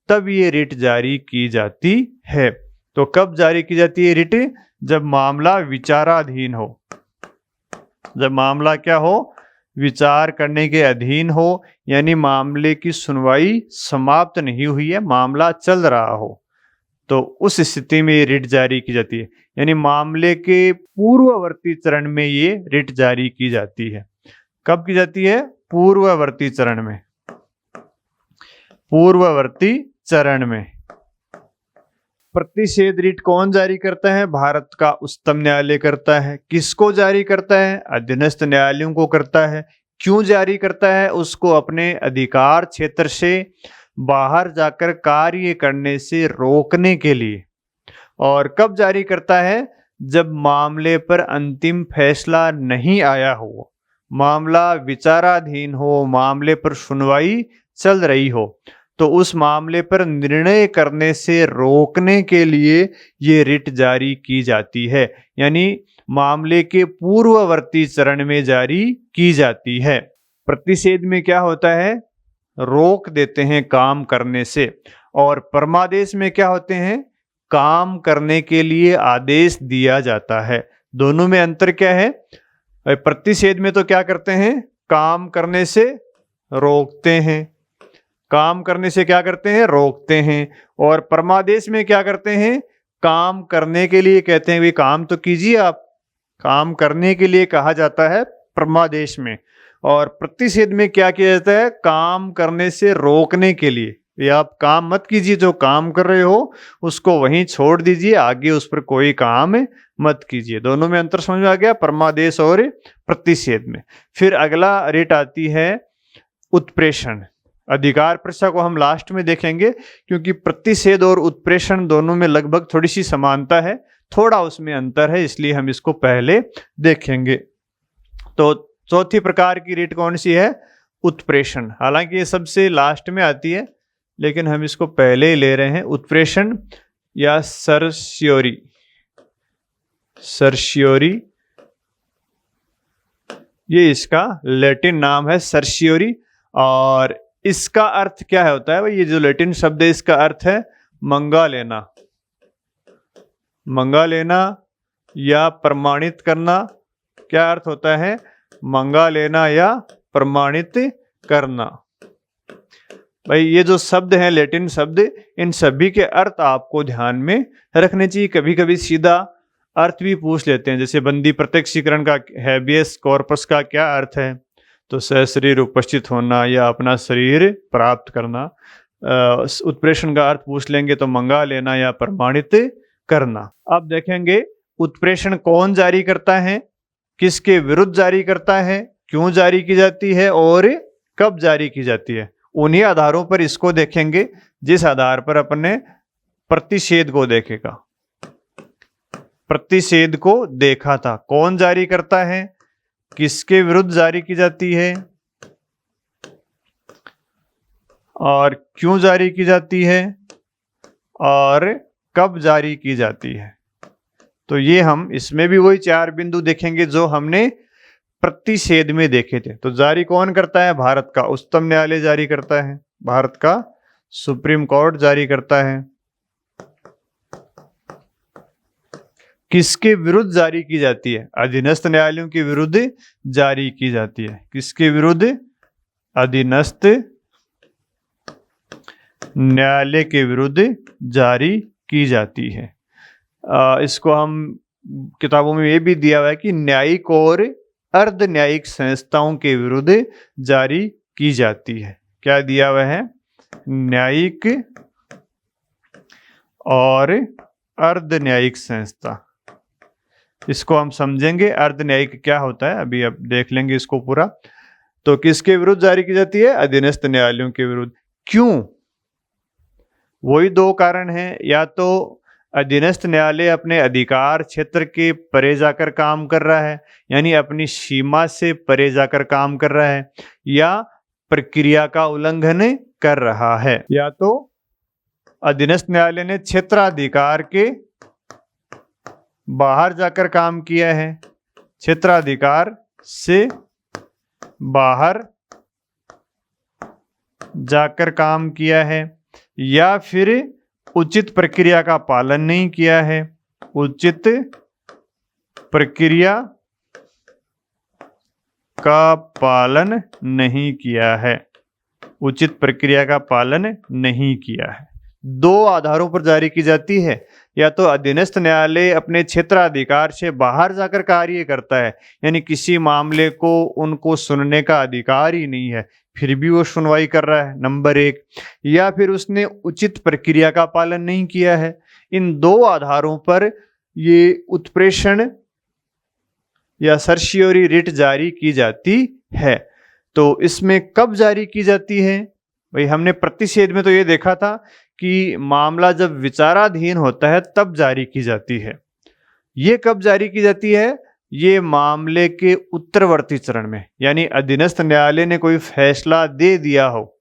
तब ये रिट जारी की जाती है। तो कब जारी की जाती है रिट? जब मामला विचाराधीन हो। जब मामला क्या हो? विचार करने के अधीन हो, यानी मामले की सुनवाई समाप्त नहीं हुई है, मामला चल रहा हो, तो उस स्थिति में ये रिट जारी की जाती है। यानी मामले के पूर्ववर्ती चरण में ये रिट जारी की जाती है। कब की जाती है? पूर्ववर्ती चरण में। पूर्ववर्ती चरण में प्रतिषेध रिट कौन जारी करता है? भारत का उच्चतम न्यायालय करता है। किसको जारी करता है? अधीनस्थ न्यायालयों को करता है। क्यों जारी करता है? उसको अपने अधिकार क्षेत्र से बाहर जाकर कार्य करने से रोकने के लिए। और कब जारी करता है? जब मामले पर अंतिम फैसला नहीं आया हो, मामला विचाराधीन हो, मामले पर सुनवाई चल रही हो, तो उस मामले पर निर्णय करने से रोकने के लिए ये रिट जारी की जाती है। यानी मामले के पूर्ववर्ती चरण में जारी की जाती है। प्रतिषेध में क्या होता है? रोक देते हैं काम करने से। और परमादेश में क्या होते हैं? काम करने के लिए आदेश दिया जाता है। दोनों में अंतर क्या है? प्रतिषेध में तो क्या करते हैं? काम करने से रोकते हैं। काम करने से क्या करते हैं? रोकते हैं। और परमादेश में क्या करते हैं? काम करने के लिए कहते हैं, भाई काम तो कीजिए आप। काम करने के लिए कहा जाता है परमादेश में। और प्रतिषेध में क्या किया जाता है? काम करने से रोकने के लिए। ये आप काम मत कीजिए, जो काम कर रहे हो उसको वहीं छोड़ दीजिए, आगे उस पर कोई काम मत कीजिए। दोनों में अंतर समझ में आ गया, परमादेश और प्रतिषेध में। फिर अगला रेट आती है उत्प्रेषण। अधिकार प्रशा को हम लास्ट में देखेंगे, क्योंकि प्रतिषेध और उत्प्रेषण दोनों में लगभग थोड़ी सी समानता है, थोड़ा उसमें अंतर है, इसलिए हम इसको पहले देखेंगे। तो चौथी प्रकार की रीट कौन सी है? उत्प्रेषण। हालांकि ये सबसे लास्ट में आती है, लेकिन हम इसको पहले ही ले रहे हैं। उत्प्रेषण या सर्स्योरी, सर्स्योरी ये इसका लैटिन नाम है, सर्स्योरी। और इसका अर्थ क्या होता है भाई? ये जो लैटिन शब्द है इसका अर्थ है मंगा लेना, मंगा लेना या प्रमाणित करना। क्या अर्थ होता है? मंगा लेना या प्रमाणित करना। भाई ये जो शब्द हैं लैटिन शब्द, इन सभी के अर्थ आपको ध्यान में रखने चाहिए। कभी कभी सीधा अर्थ भी पूछ लेते हैं, जैसे बंदी प्रत्यक्षीकरण का हैबियस कॉर्पस का क्या अर्थ है? तो सशरीर उपस्थित होना या अपना शरीर प्राप्त करना। उत्प्रेषण का अर्थ पूछ लेंगे तो मंगा लेना या प्रमाणित करना। अब देखेंगे उत्प्रेषण कौन जारी करता है, किसके विरुद्ध जारी करता है, क्यों जारी की जाती है और कब जारी की जाती है। उन्हीं आधारों पर इसको देखेंगे जिस आधार पर अपने प्रतिषेध को देखेगा। प्रतिषेध को देखा था, कौन जारी करता है, किसके विरुद्ध जारी की जाती है और क्यों जारी की जाती है और कब जारी की जाती है। तो ये हम इसमें भी वही 4 बिंदु देखेंगे जो हमने प्रतिषेध में देखे थे। तो जारी कौन करता है? भारत का उच्चतम न्यायालय जारी करता है, भारत का सुप्रीम कोर्ट जारी करता है। किसके विरुद्ध जारी की जाती है? अधीनस्थ न्यायालयों के विरुद्ध जारी की जाती है। किसके विरुद्ध? अधीनस्थ न्यायालय के विरुद्ध जारी की जाती है। इसको हम किताबों में ये भी दिया हुआ है कि न्यायिक और अर्ध न्यायिक संस्थाओं के विरुद्ध जारी की जाती है। क्या दिया हुआ है? न्यायिक और अर्ध न्यायिक संस्था। इसको हम समझेंगे अर्ध न्यायिक क्या होता है, अभी अब देख लेंगे इसको पूरा। तो किसके विरुद्ध जारी की जाती है? अधीनस्थ न्यायालयों के विरुद्ध। क्यों? वही 2 कारण हैं, या तो अधीनस्थ न्यायालय अपने अधिकार क्षेत्र के परे जाकर काम कर रहा है, यानी अपनी सीमा से परे जाकर काम कर रहा है, या प्रक्रिया का उल्लंघन कर रहा है, या तो अधीनस्थ न्यायालय ने क्षेत्राधिकार के बाहर जाकर काम किया है, क्षेत्राधिकार से बाहर जाकर काम किया है, या फिर उचित प्रक्रिया का पालन नहीं किया है, उचित प्रक्रिया का पालन नहीं किया है, उचित प्रक्रिया का पालन नहीं किया है। 2 आधारों पर जारी की जाती है, या तो अधीनस्थ न्यायालय अपने क्षेत्राधिकार से बाहर जाकर कार्य करता है, यानी किसी मामले को उनको सुनने का अधिकार ही नहीं है, फिर भी वो सुनवाई कर रहा है, नंबर 1। या फिर उसने उचित प्रक्रिया का पालन नहीं किया है। इन 2 आधारों पर ये उत्प्रेषण या सर्शियोरी रिट जारी की जाती है। तो इसमें कब जारी की जाती है? भाई हमने प्रतिषेध में तो ये देखा था कि मामला जब विचाराधीन होता है तब जारी की जाती है। ये कब जारी की जाती है? ये मामले के उत्तरवर्ती चरण में, यानी अधीनस्थ न्यायालय ने कोई फैसला दे दिया हो,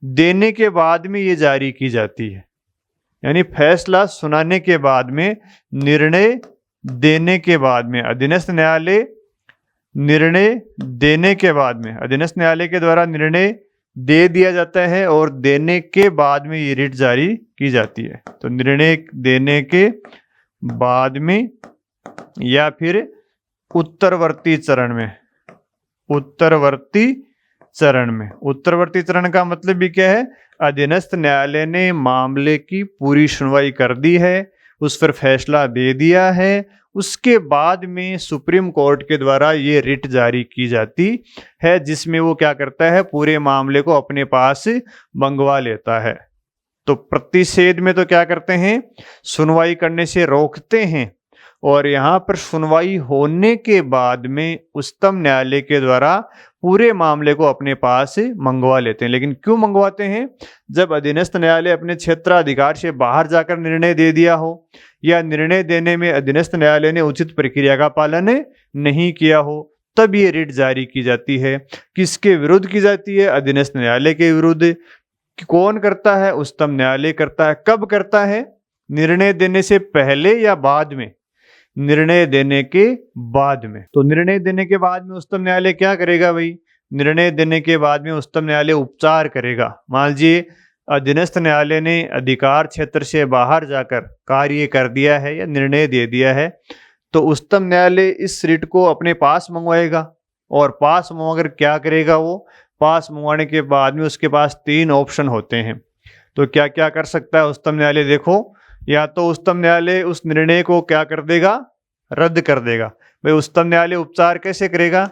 देने के बाद में ये जारी की जाती है। यानी फैसला सुनाने के बाद में, निर्णय देने के बाद में, अधीनस्थ न्यायालय निर्णय देने के बाद में, अधीनस्थ न्यायालय के द्वारा निर्णय दे दिया जाता है और देने के बाद में ये रिट जारी की जाती है। तो निर्णय देने के बाद में या फिर उत्तरवर्ती चरण में, उत्तरवर्ती चरण में। उत्तरवर्ती चरण का मतलब भी क्या है? अधीनस्थ न्यायालय ने मामले की पूरी सुनवाई कर दी है, उस पर फैसला दे दिया है उसके बाद में सुप्रीम कोर्ट के द्वारा ये रिट जारी की जाती है, जिसमें वो क्या करता है, पूरे मामले को अपने पास मंगवा लेता है। तो प्रतिषेध में तो क्या करते हैं, सुनवाई करने से रोकते हैं, और यहाँ पर सुनवाई होने के बाद में उच्चतम न्यायालय के द्वारा पूरे मामले को अपने पास मंगवा लेते हैं। लेकिन क्यों मंगवाते हैं? जब अधीनस्थ न्यायालय अपने क्षेत्राधिकार से बाहर जाकर निर्णय दे दिया हो, या निर्णय देने में अधीनस्थ न्यायालय ने उचित प्रक्रिया का पालन नहीं किया हो, तब ये रिट जारी की जाती है। किसके विरुद्ध की जाती है? अधीनस्थ न्यायालय के विरुद्ध। कौन करता है? उच्चतम न्यायालय करता है। कब करता है? निर्णय देने से पहले या बाद में? निर्णय देने के बाद में। तो निर्णय देने के बाद में उच्चतम न्यायालय क्या करेगा भाई? निर्णय देने के बाद में उच्चतम न्यायालय उपचार करेगा। मान लीजिए अधीनस्थ न्यायालय ने अधिकार क्षेत्र से बाहर जाकर कार्य कर दिया है या निर्णय दे दिया है, तो उच्चतम न्यायालय इस रिट को अपने पास मंगवाएगा, और पास मंगवाकर क्या करेगा? वो पास मंगवाने के बाद में उसके पास 3 ऑप्शन होते हैं। तो क्या क्या कर सकता है उच्चतम न्यायालय? देखो, या तो उच्चतम न्यायालय उस निर्णय को क्या कर देगा? रद्द कर देगा। भाई उच्चतम न्यायालय उपचार कैसे करेगा?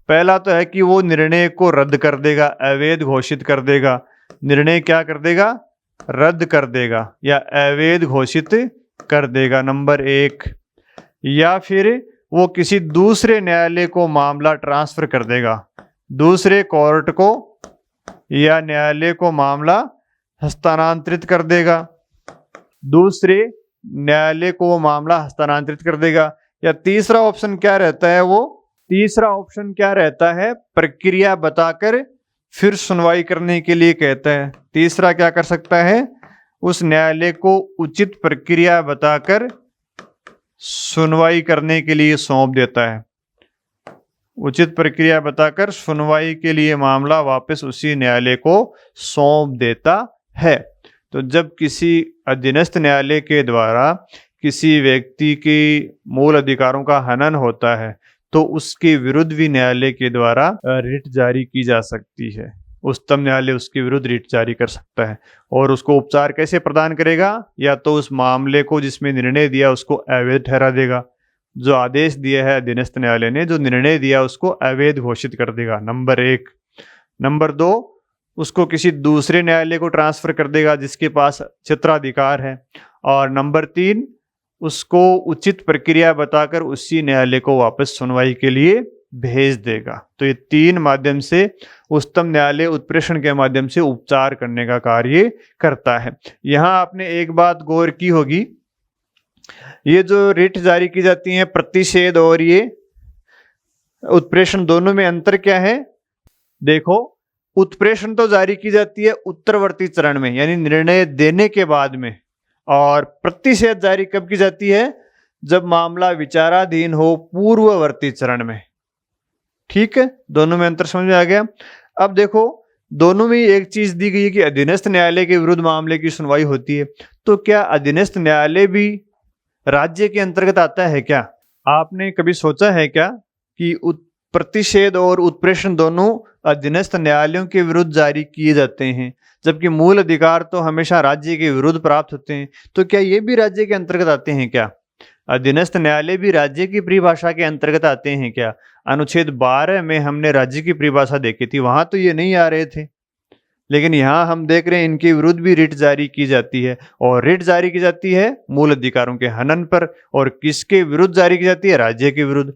पहला तो है कि वो निर्णय को रद्द कर देगा, अवैध घोषित कर देगा। निर्णय क्या कर देगा? रद्द कर देगा या अवैध घोषित कर देगा, नंबर 1। या फिर वो किसी दूसरे न्यायालय को मामला ट्रांसफर कर देगा, दूसरे कोर्ट को या न्यायालय को मामला हस्तांतरित कर देगा, दूसरे न्यायालय को वो मामला हस्तांतरित कर देगा। या तीसरा ऑप्शन क्या रहता है? वो तीसरा ऑप्शन क्या रहता है? प्रक्रिया बताकर फिर सुनवाई करने के लिए कहता है। तीसरा क्या कर सकता है? उस न्यायालय को उचित प्रक्रिया बताकर सुनवाई करने के लिए सौंप देता है। उचित प्रक्रिया बताकर सुनवाई के लिए मामला वापस उसी न्यायालय को सौंप देता है। तो जब किसी अधीनस्थ न्यायालय के द्वारा किसी व्यक्ति के मूल अधिकारों का हनन होता है, तो उसके विरुद्ध भी न्यायालय के द्वारा रिट जारी की जा सकती है। उच्चतम न्यायालय उसके विरुद्ध रिट जारी कर सकता है। और उसको उपचार कैसे प्रदान करेगा? या तो उस मामले को जिसमें निर्णय दिया उसको अवैध ठहरा देगा, जो आदेश दिया है अधीनस्थ न्यायालय ने, जो निर्णय दिया उसको अवैध घोषित कर देगा, नंबर 1। नंबर 2, उसको किसी दूसरे न्यायालय को ट्रांसफर कर देगा जिसके पास क्षेत्राधिकार है। और नंबर 3, उसको उचित प्रक्रिया बताकर उसी न्यायालय को वापस सुनवाई के लिए भेज देगा। तो ये 3 माध्यम से उच्चतम न्यायालय उत्प्रेषण के माध्यम से उपचार करने का कार्य करता है। यहाँ आपने एक बात गौर की होगी, ये जो रिट जारी की जाती है, प्रतिषेध और ये उत्प्रेषण, दोनों में अंतर क्या है? देखो, उत्प्रेषण तो जारी की जाती है उत्तरवर्ती चरण में, यानी निर्णय देने के बाद में, और प्रतिषेध जारी कब की जाती है? जब मामला विचाराधीन हो, पूर्ववर्ती चरण में। ठीक है, दोनों में अंतर समझ में आ गया। अब देखो, दोनों में एक चीज दी गई है कि अधीनस्थ न्यायालय के विरुद्ध मामले की सुनवाई होती है। तो क्या अधीनस्थ न्यायालय भी राज्य के अंतर्गत आता है क्या? आपने कभी सोचा है क्या कि प्रतिषेध और उत्प्रेषण दोनों अधीनस्थ न्यायालयों के विरुद्ध जारी किए जाते हैं, जबकि मूल अधिकार तो हमेशा राज्य के विरुद्ध प्राप्त होते हैं? तो क्या ये भी राज्य के अंतर्गत आते हैं क्या? अधीनस्थ न्यायालय भी राज्य की परिभाषा के अंतर्गत आते हैं क्या? अनुच्छेद 12 में हमने राज्य की परिभाषा देखी थी, वहां तो ये नहीं आ रहे थे, लेकिन यहाँ हम देख रहे हैं इनके विरुद्ध भी रिट जारी की जाती है। और रिट जारी की जाती है मूल अधिकारों के हनन पर, और किसके विरुद्ध जारी की जाती है? राज्य के विरुद्ध।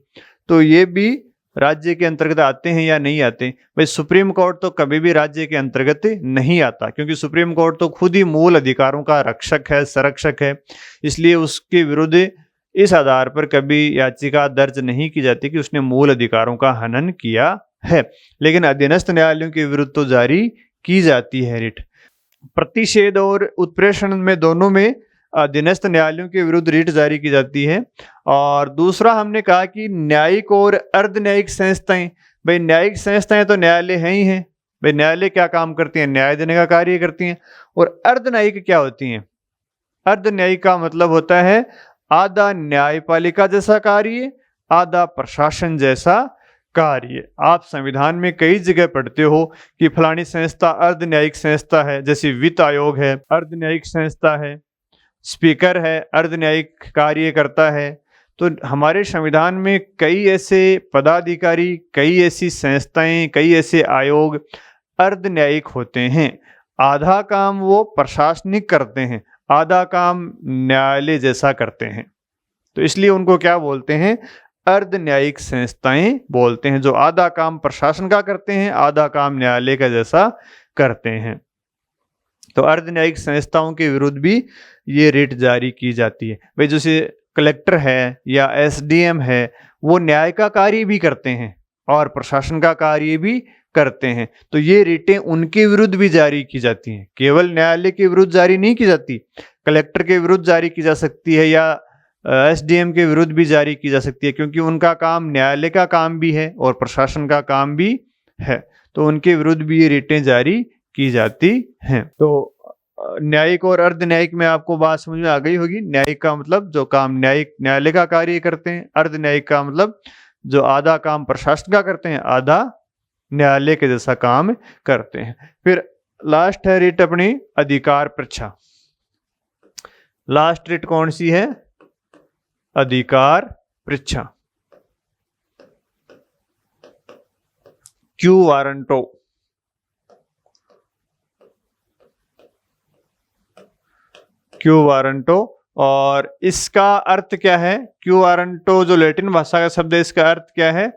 तो ये भी राज्य के अंतर्गत आते हैं या नहीं आते? भाई सुप्रीम कोर्ट तो कभी भी राज्य के अंतर्गत नहीं आता, क्योंकि सुप्रीम कोर्ट तो खुद ही मूल अधिकारों का रक्षक है, संरक्षक है। इसलिए उसके विरुद्ध इस आधार पर कभी याचिका दर्ज नहीं की जाती कि उसने मूल अधिकारों का हनन किया है। लेकिन अधीनस्थ न्यायालयों के विरुद्ध तो जारी की जाती है रिट। प्रतिषेध और उत्प्रेषण में दोनों में अधीनस्थ न्यायालयों के विरुद्ध रिट जारी की जाती है। और दूसरा हमने कहा कि न्यायिक और अर्ध न्यायिक संस्थाएं। भाई न्यायिक संस्थाएं तो न्यायालय हैं ही हैं। भाई न्यायालय क्या काम करती हैं? न्याय देने का कार्य करती हैं। और अर्ध न्यायिक क्या होती हैं? अर्ध न्यायिक का मतलब होता है आधा न्यायपालिका जैसा कार्य, आधा प्रशासन जैसा कार्य। आप संविधान में कई जगह पढ़ते हो कि फलानी संस्था अर्ध न्यायिक संस्था है, जैसे वित्त आयोग है, अर्ध न्यायिक संस्था है। स्पीकर है, अर्धन्यायिक कार्य करता है। तो हमारे संविधान में कई ऐसे पदाधिकारी, कई ऐसी संस्थाएं, कई ऐसे आयोग अर्धन्यायिक होते हैं। आधा काम वो प्रशासनिक करते हैं, आधा काम न्यायालय जैसा करते हैं। तो इसलिए उनको क्या बोलते हैं? अर्धन्यायिक संस्थाएं बोलते हैं, जो आधा काम प्रशासन का करते हैं, आधा काम न्यायालय का जैसा करते हैं। तो अर्धन्यायिक संस्थाओं के विरुद्ध भी ये रिट जारी की जाती है। भाई जैसे कलेक्टर है या एसडीएम है, वो न्याय का कार्य भी करते हैं और प्रशासन का कार्य भी करते हैं। तो ये रिटें उनके विरुद्ध भी जारी की जाती हैं, केवल न्यायालय के विरुद्ध जारी नहीं की जाती। कलेक्टर के विरुद्ध जारी की जा सकती है या एसडीएम के विरुद्ध भी जारी की जा सकती है, क्योंकि उनका काम न्यायालय का काम भी है और प्रशासन का काम भी है। तो उनके विरुद्ध भी ये रिटें जारी की जाती हैं। तो न्यायिक और अर्धन्यायिक में आपको बात समझ में आ गई होगी। न्यायिक का मतलब जो काम न्यायिक न्यायालय का कार्य करते हैं, अर्धन्यायिक का मतलब जो आधा काम प्रशासन का करते हैं, आधा न्यायालय के जैसा काम करते हैं। फिर लास्ट है रिट अपनी अधिकार परीक्षा। लास्ट रिट कौन सी है? अधिकार परीक्षा। Quo warranto. क्यू वारंटो, और इसका अर्थ क्या है? क्यू वारंटो जो लैटिन भाषा का शब्द है, इसका अर्थ क्या है?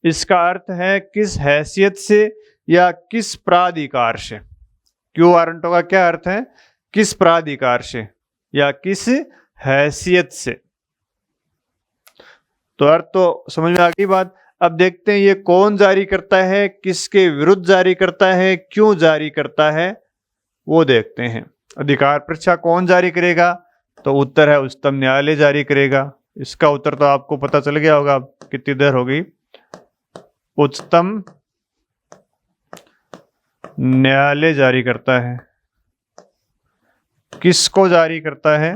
इसका अर्थ है किस हैसियत से या किस प्राधिकार से। क्यू वारंटो का क्या अर्थ है? किस प्राधिकार से या किस हैसियत से। तो अर्थ तो समझ में आ गई बात। अब देखते हैं ये कौन जारी करता है, किसके विरुद्ध जारी करता है, क्यों जारी करता है, वो देखते हैं। अधिकार परीक्षा कौन जारी करेगा? तो उत्तर है उच्चतम न्यायालय जारी करेगा। इसका उत्तर तो आपको पता चल गया होगा। कितनी देर हो गई? उच्चतम न्यायालय जारी करता है। किसको जारी करता है,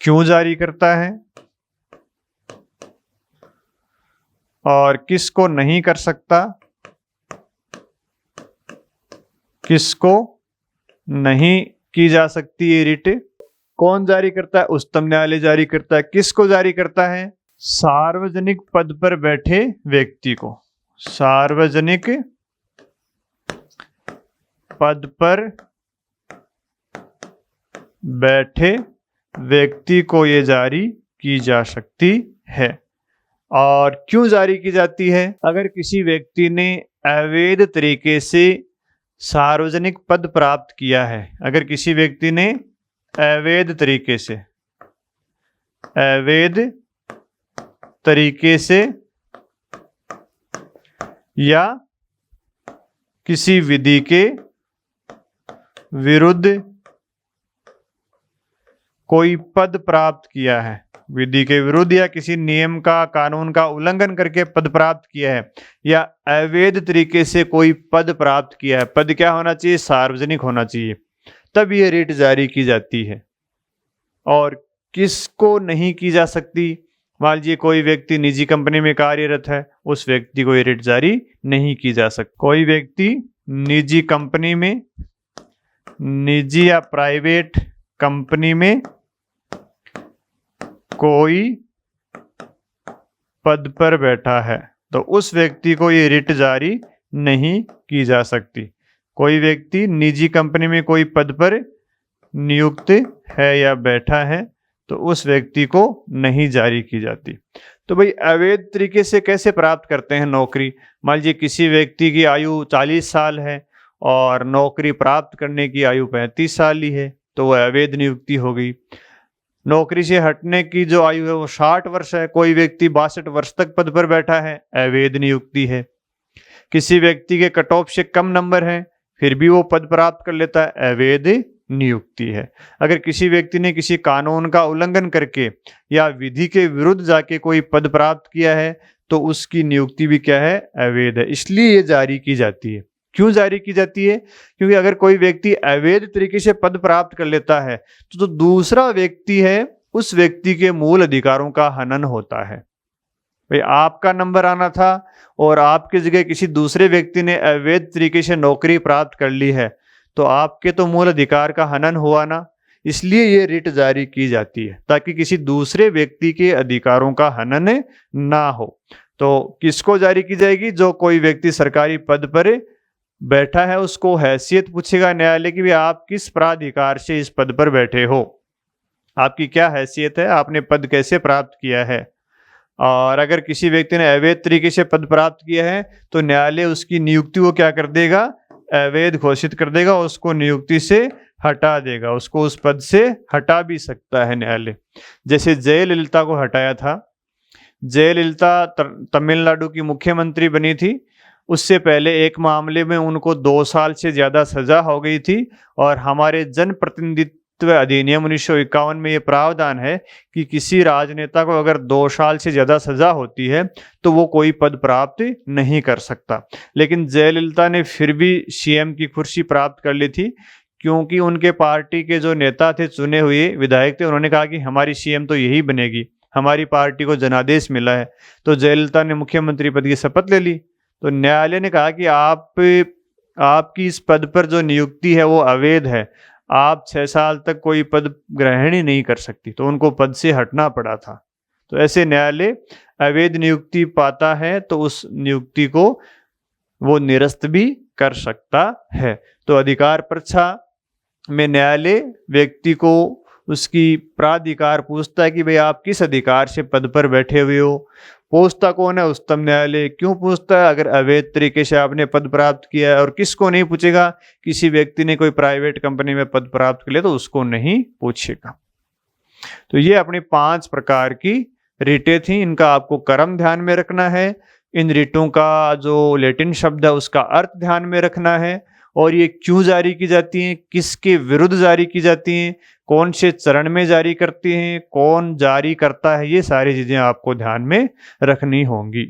क्यों जारी करता है, और किसको नहीं कर सकता, किसको नहीं की जा सकती ये रिट। कौन जारी करता है? उच्चतम न्यायालय जारी करता है। किसको जारी करता है? सार्वजनिक पद पर बैठे व्यक्ति को। सार्वजनिक पद पर बैठे व्यक्ति को ये जारी की जा सकती है। और क्यों जारी की जाती है? अगर किसी व्यक्ति ने अवैध तरीके से सार्वजनिक पद प्राप्त किया है, अगर किसी व्यक्ति ने अवैध तरीके से या किसी विधि के विरुद्ध कोई पद प्राप्त किया है, विधि के विरुद्ध या किसी नियम का, कानून का उल्लंघन करके पद प्राप्त किया है, या अवैध तरीके से कोई पद प्राप्त किया है। पद क्या होना चाहिए? सार्वजनिक होना चाहिए। तब ये रिट जारी की जाती है। और किसको नहीं की जा सकती? मान लीजिए कोई व्यक्ति निजी कंपनी में कार्यरत है, उस व्यक्ति को ये रिट जारी नहीं की जा सकती। कोई व्यक्ति निजी कंपनी में, निजी या प्राइवेट कंपनी में कोई पद पर बैठा है, तो उस व्यक्ति को ये रिट जारी नहीं की जा सकती। कोई व्यक्ति निजी कंपनी में कोई पद पर नियुक्त है या बैठा है, तो उस व्यक्ति को नहीं जारी की जाती। तो भाई अवैध तरीके से कैसे प्राप्त करते हैं नौकरी? मान लीजिए किसी व्यक्ति की आयु 40 साल है और नौकरी प्राप्त करने की आयु 35 साल ही है, तो वह अवैध नियुक्ति हो गई। नौकरी से हटने की जो आयु है वो 60 वर्ष है, कोई व्यक्ति 62 वर्ष तक पद पर बैठा है, अवैध नियुक्ति है। किसी व्यक्ति के कट ऑफ से कम नंबर है, फिर भी वो पद प्राप्त कर लेता है, अवैध नियुक्ति है। अगर किसी व्यक्ति ने किसी कानून का उल्लंघन करके या विधि के विरुद्ध जाके कोई पद प्राप्त किया है, तो उसकी नियुक्ति भी क्या है? अवैध है। इसलिए ये जारी की जाती है। क्यों जारी की जाती है? क्योंकि अगर कोई व्यक्ति अवैध तरीके से पद प्राप्त कर लेता है, तो जो दूसरा व्यक्ति है उस व्यक्ति के मूल अधिकारों का हनन होता है। भाई आपका नंबर आना था और आपकी जगह किसी दूसरे व्यक्ति ने अवैध तरीके से नौकरी प्राप्त कर ली है, तो तो आपके तो मूल अधिकार का हनन हुआ ना, इसलिए ये रिट जारी की जाती है ताकि किसी दूसरे व्यक्ति के अधिकारों का हनन ना हो। तो किसको जारी की जाएगी? जो कोई व्यक्ति सरकारी पद पर बैठा है उसको हैसियत पूछेगा न्यायालय की, भी आप किस प्राधिकार से इस पद पर बैठे हो, आपकी क्या हैसियत है, आपने पद कैसे प्राप्त किया है। और अगर किसी व्यक्ति ने अवैध तरीके से पद प्राप्त किया है तो न्यायालय उसकी नियुक्ति को क्या कर देगा? अवैध घोषित कर देगा, उसको नियुक्ति से हटा देगा, उसको उस पद से हटा भी सकता है न्यायालय। जैसे जयललिता को हटाया था। जयललिता तमिलनाडु की मुख्यमंत्री बनी थी, उससे पहले एक मामले में उनको 2 साल से ज़्यादा सजा हो गई थी और हमारे जनप्रतिनिधित्व अधिनियम 1951 में ये प्रावधान है कि किसी राजनेता को अगर 2 साल से ज़्यादा सजा होती है तो वो कोई पद प्राप्त नहीं कर सकता। लेकिन जयललिता ने फिर भी सीएम की कुर्सी प्राप्त कर ली थी, क्योंकि उनके पार्टी के जो नेता थे, चुने हुए विधायक थे, उन्होंने कहा कि हमारी सीएम तो यही बनेगी, हमारी पार्टी को जनादेश मिला है। तो जयललिता ने मुख्यमंत्री पद की शपथ ले ली। तो न्यायालय ने कहा कि आपकी इस पद पर जो नियुक्ति है वो अवैध है, आप 6 साल तक कोई पद ग्रहण ही नहीं कर सकती, तो उनको पद से हटना पड़ा था। तो ऐसे न्यायालय अवैध नियुक्ति पाता है तो उस नियुक्ति को वो निरस्त भी कर सकता है। तो अधिकार परीक्षा में न्यायालय व्यक्ति को उसकी प्राधिकार पूछता है कि भाई आप किस अधिकार से पद पर बैठे हुए हो। पूछता कौन है? उच्चतम न्यायालय। क्यों पूछता है? अगर अवैध तरीके से आपने पद प्राप्त किया है। और किसको नहीं पूछेगा? किसी व्यक्ति ने कोई प्राइवेट कंपनी में पद प्राप्त कर लिया तो उसको नहीं पूछेगा। तो ये अपनी 5 प्रकार की रिटें थी, इनका आपको क्रम ध्यान में रखना है। इन रिटों का जो लैटिन शब्द है उसका अर्थ ध्यान में रखना है, और ये क्यों जारी की जाती हैं, किसके विरुद्ध जारी की जाती हैं, कौन से चरण में जारी करती हैं, कौन जारी करता है, ये सारी चीजें आपको ध्यान में रखनी होंगी।